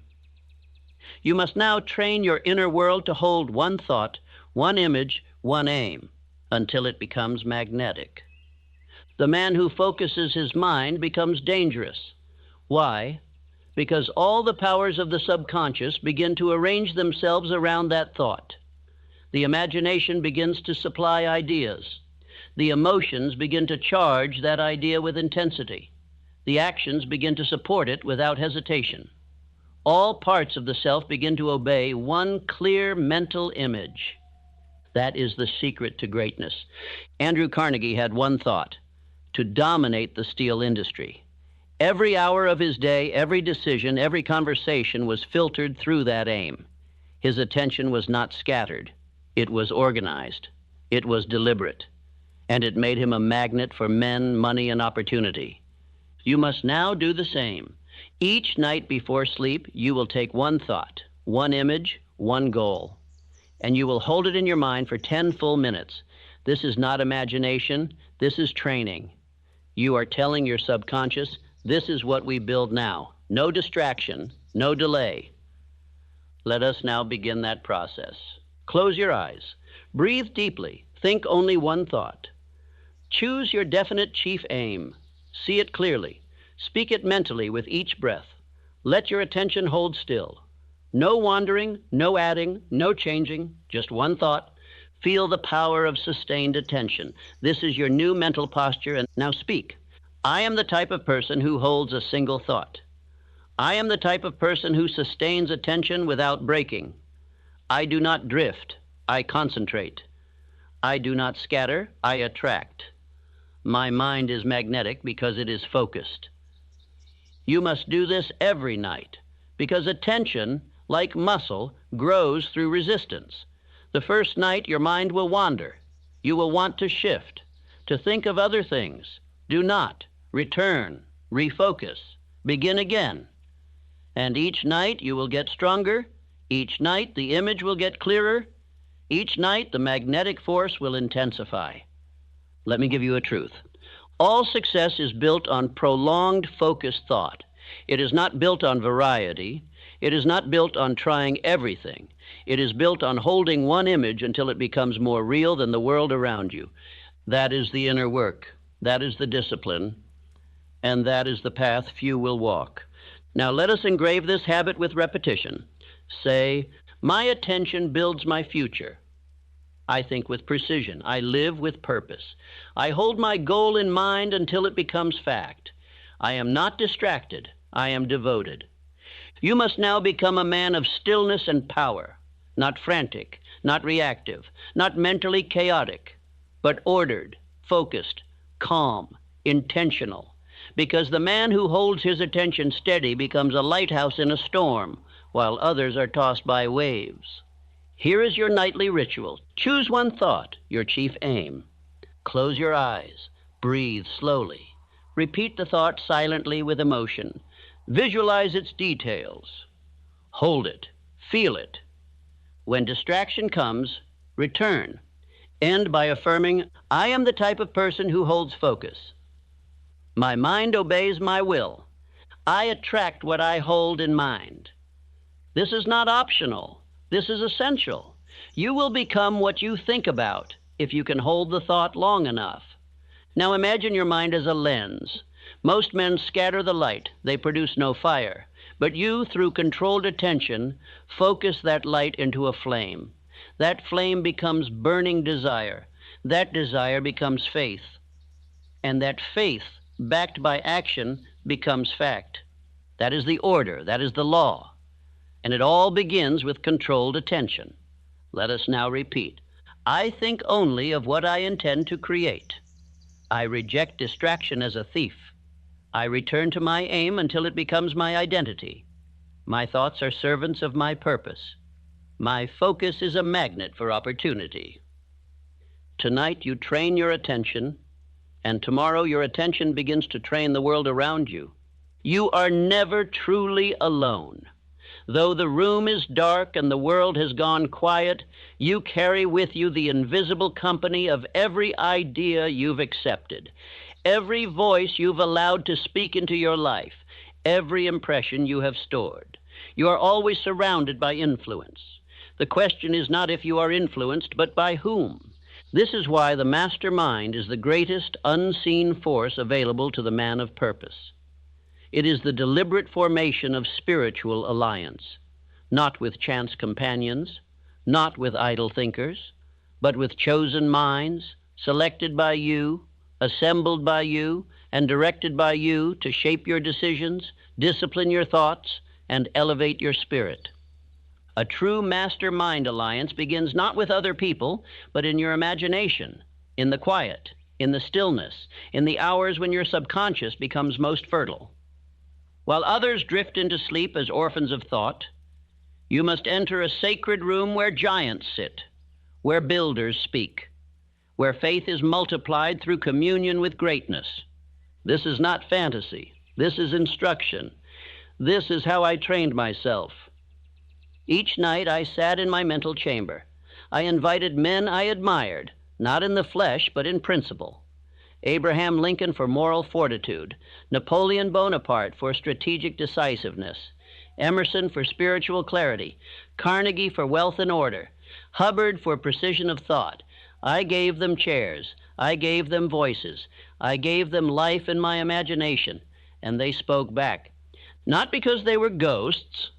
You must now train your inner world to hold one thought, one image, one aim, until it becomes magnetic. The man who focuses his mind becomes dangerous. Why? Because all the powers of the subconscious begin to arrange themselves around that thought. The imagination begins to supply ideas. The emotions begin to charge that idea with intensity. The actions begin to support it without hesitation. All parts of the self begin to obey one clear mental image. That is the secret to greatness. Andrew Carnegie had one thought: to dominate the steel industry. Every hour of his day, every decision, every conversation was filtered through that aim. His attention was not scattered. It was organized. It was deliberate. And it made him a magnet for men, money, and opportunity. You must now do the same. Each night before sleep, you will take one thought, one image, one goal, and you will hold it in your mind for 10 full minutes. This is not imagination. This is training. You are telling your subconscious, this is what we build now. No distraction, no delay. Let us now begin that process. Close your eyes. Breathe deeply. Think only one thought. Choose your definite chief aim. See it clearly. Speak it mentally with each breath. Let your attention hold still. No wandering, no adding, no changing, just one thought. Feel the power of sustained attention. This is your new mental posture, and now speak. I am the type of person who holds a single thought. I am the type of person who sustains attention without breaking. I do not drift, I concentrate. I do not scatter, I attract. My mind is magnetic because it is focused. You must do this every night, because attention, like muscle, grows through resistance. The first night, your mind will wander. You will want to shift, to think of other things. Do not. Return. Refocus. Begin again. And each night, you will get stronger. Each night, the image will get clearer. Each night, the magnetic force will intensify. Let me give you a truth. All success is built on prolonged, focused thought. It is not built on variety. It is not built on trying everything. It is built on holding one image until it becomes more real than the world around you. That is the inner work. That is the discipline. And that is the path few will walk. Now let us engrave this habit with repetition. Say, My attention builds my future. I think with precision. I live with purpose. I hold my goal in mind until it becomes fact. I am not distracted. I am devoted. You must now become a man of stillness and power, not frantic, not reactive, not mentally chaotic, but ordered, focused, calm, intentional. Because the man who holds his attention steady becomes a lighthouse in a storm, while others are tossed by waves. Here is your nightly ritual. Choose one thought, your chief aim. Close your eyes. Breathe slowly. Repeat the thought silently with emotion. Visualize its details. Hold it. Feel it. When distraction comes, return. End by affirming, I am the type of person who holds focus. My mind obeys my will. I attract what I hold in mind. This is not optional. This is essential. You will become what you think about if you can hold the thought long enough. Now imagine your mind as a lens. Most men scatter the light. They produce no fire. But you, through controlled attention, focus that light into a flame. That flame becomes burning desire. That desire becomes faith. And that faith, backed by action, becomes fact. That is the order. That is the law. And it all begins with controlled attention. Let us now repeat. I think only of what I intend to create. I reject distraction as a thief. I return to my aim until it becomes my identity. My thoughts are servants of my purpose. My focus is a magnet for opportunity. Tonight you train your attention, and tomorrow your attention begins to train the world around you. You are never truly alone. Though the room is dark and the world has gone quiet, you carry with you the invisible company of every idea you've accepted, every voice you've allowed to speak into your life, every impression you have stored. You are always surrounded by influence. The question is not if you are influenced, but by whom. This is why the master mind is the greatest unseen force available to the man of purpose. It is the deliberate formation of spiritual alliance, not with chance companions, not with idle thinkers, but with chosen minds, selected by you, assembled by you, and directed by you to shape your decisions, discipline your thoughts, and elevate your spirit. A true master-mind alliance begins not with other people, but in your imagination, in the quiet, in the stillness, in the hours when your subconscious becomes most fertile. While others drift into sleep as orphans of thought, you must enter a sacred room where giants sit, where builders speak, where faith is multiplied through communion with greatness. This is not fantasy. This is instruction. This is how I trained myself. Each night I sat in my mental chamber. I invited men I admired, not in the flesh, but in principle. Abraham Lincoln for moral fortitude, Napoleon Bonaparte for strategic decisiveness, Emerson for spiritual clarity, Carnegie for wealth and order, Hubbard for precision of thought. I gave them chairs. I gave them voices. I gave them life in my imagination, and they spoke back. Not because they were ghosts,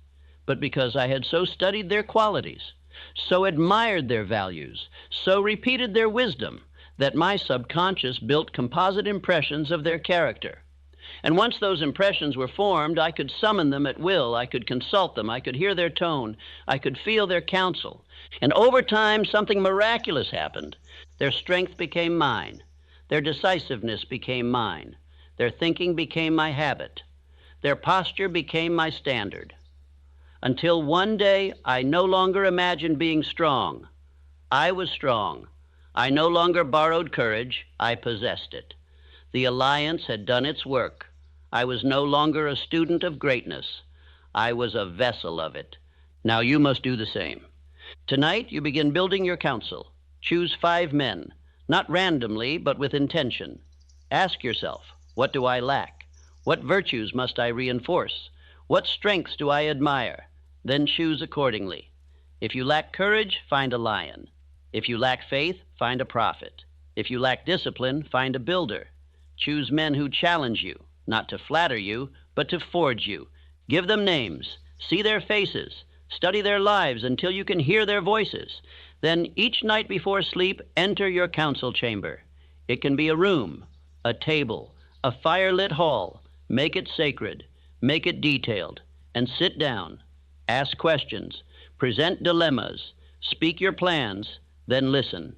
but because I had so studied their qualities, so admired their values, so repeated their wisdom, that my subconscious built composite impressions of their character. And once those impressions were formed, I could summon them at will. I could consult them. I could hear their tone. I could feel their counsel. And over time, something miraculous happened. Their strength became mine. Their decisiveness became mine. Their thinking became my habit. Their posture became my standard. Until one day, I no longer imagined being strong. I was strong. I no longer borrowed courage. I possessed it. The alliance had done its work. I was no longer a student of greatness. I was a vessel of it. Now you must do the same. Tonight, you begin building your council. Choose 5 men, not randomly, but with intention. Ask yourself, what do I lack? What virtues must I reinforce? What strengths do I admire? Then choose accordingly. If you lack courage, find a lion. If you lack faith, find a prophet. If you lack discipline, find a builder. Choose men who challenge you, not to flatter you, but to forge you. Give them names. See their faces. Study their lives until you can hear their voices. Then each night before sleep, enter your council chamber. It can be a room, a table, a firelit hall. Make it sacred, make it detailed, and sit down. Ask questions, present dilemmas, speak your plans, then listen.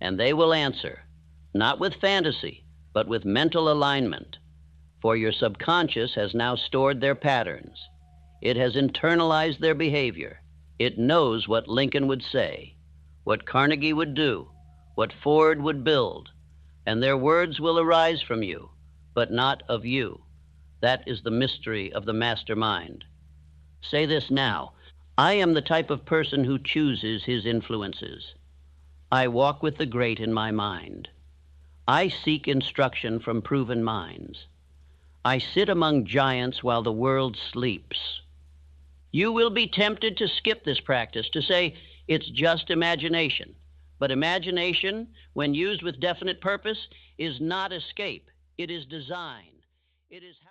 And they will answer, not with fantasy, but with mental alignment. For your subconscious has now stored their patterns. It has internalized their behavior. It knows what Lincoln would say, what Carnegie would do, what Ford would build, and their words will arise from you, but not of you. That is the mystery of the mastermind. Say this now. I am the type of person who chooses his influences. I walk with the great in my mind. I seek instruction from proven minds. I sit among giants while the world sleeps. You will be tempted to skip this practice, to say it's just imagination. But imagination, when used with definite purpose, is not escape. It is design. It is how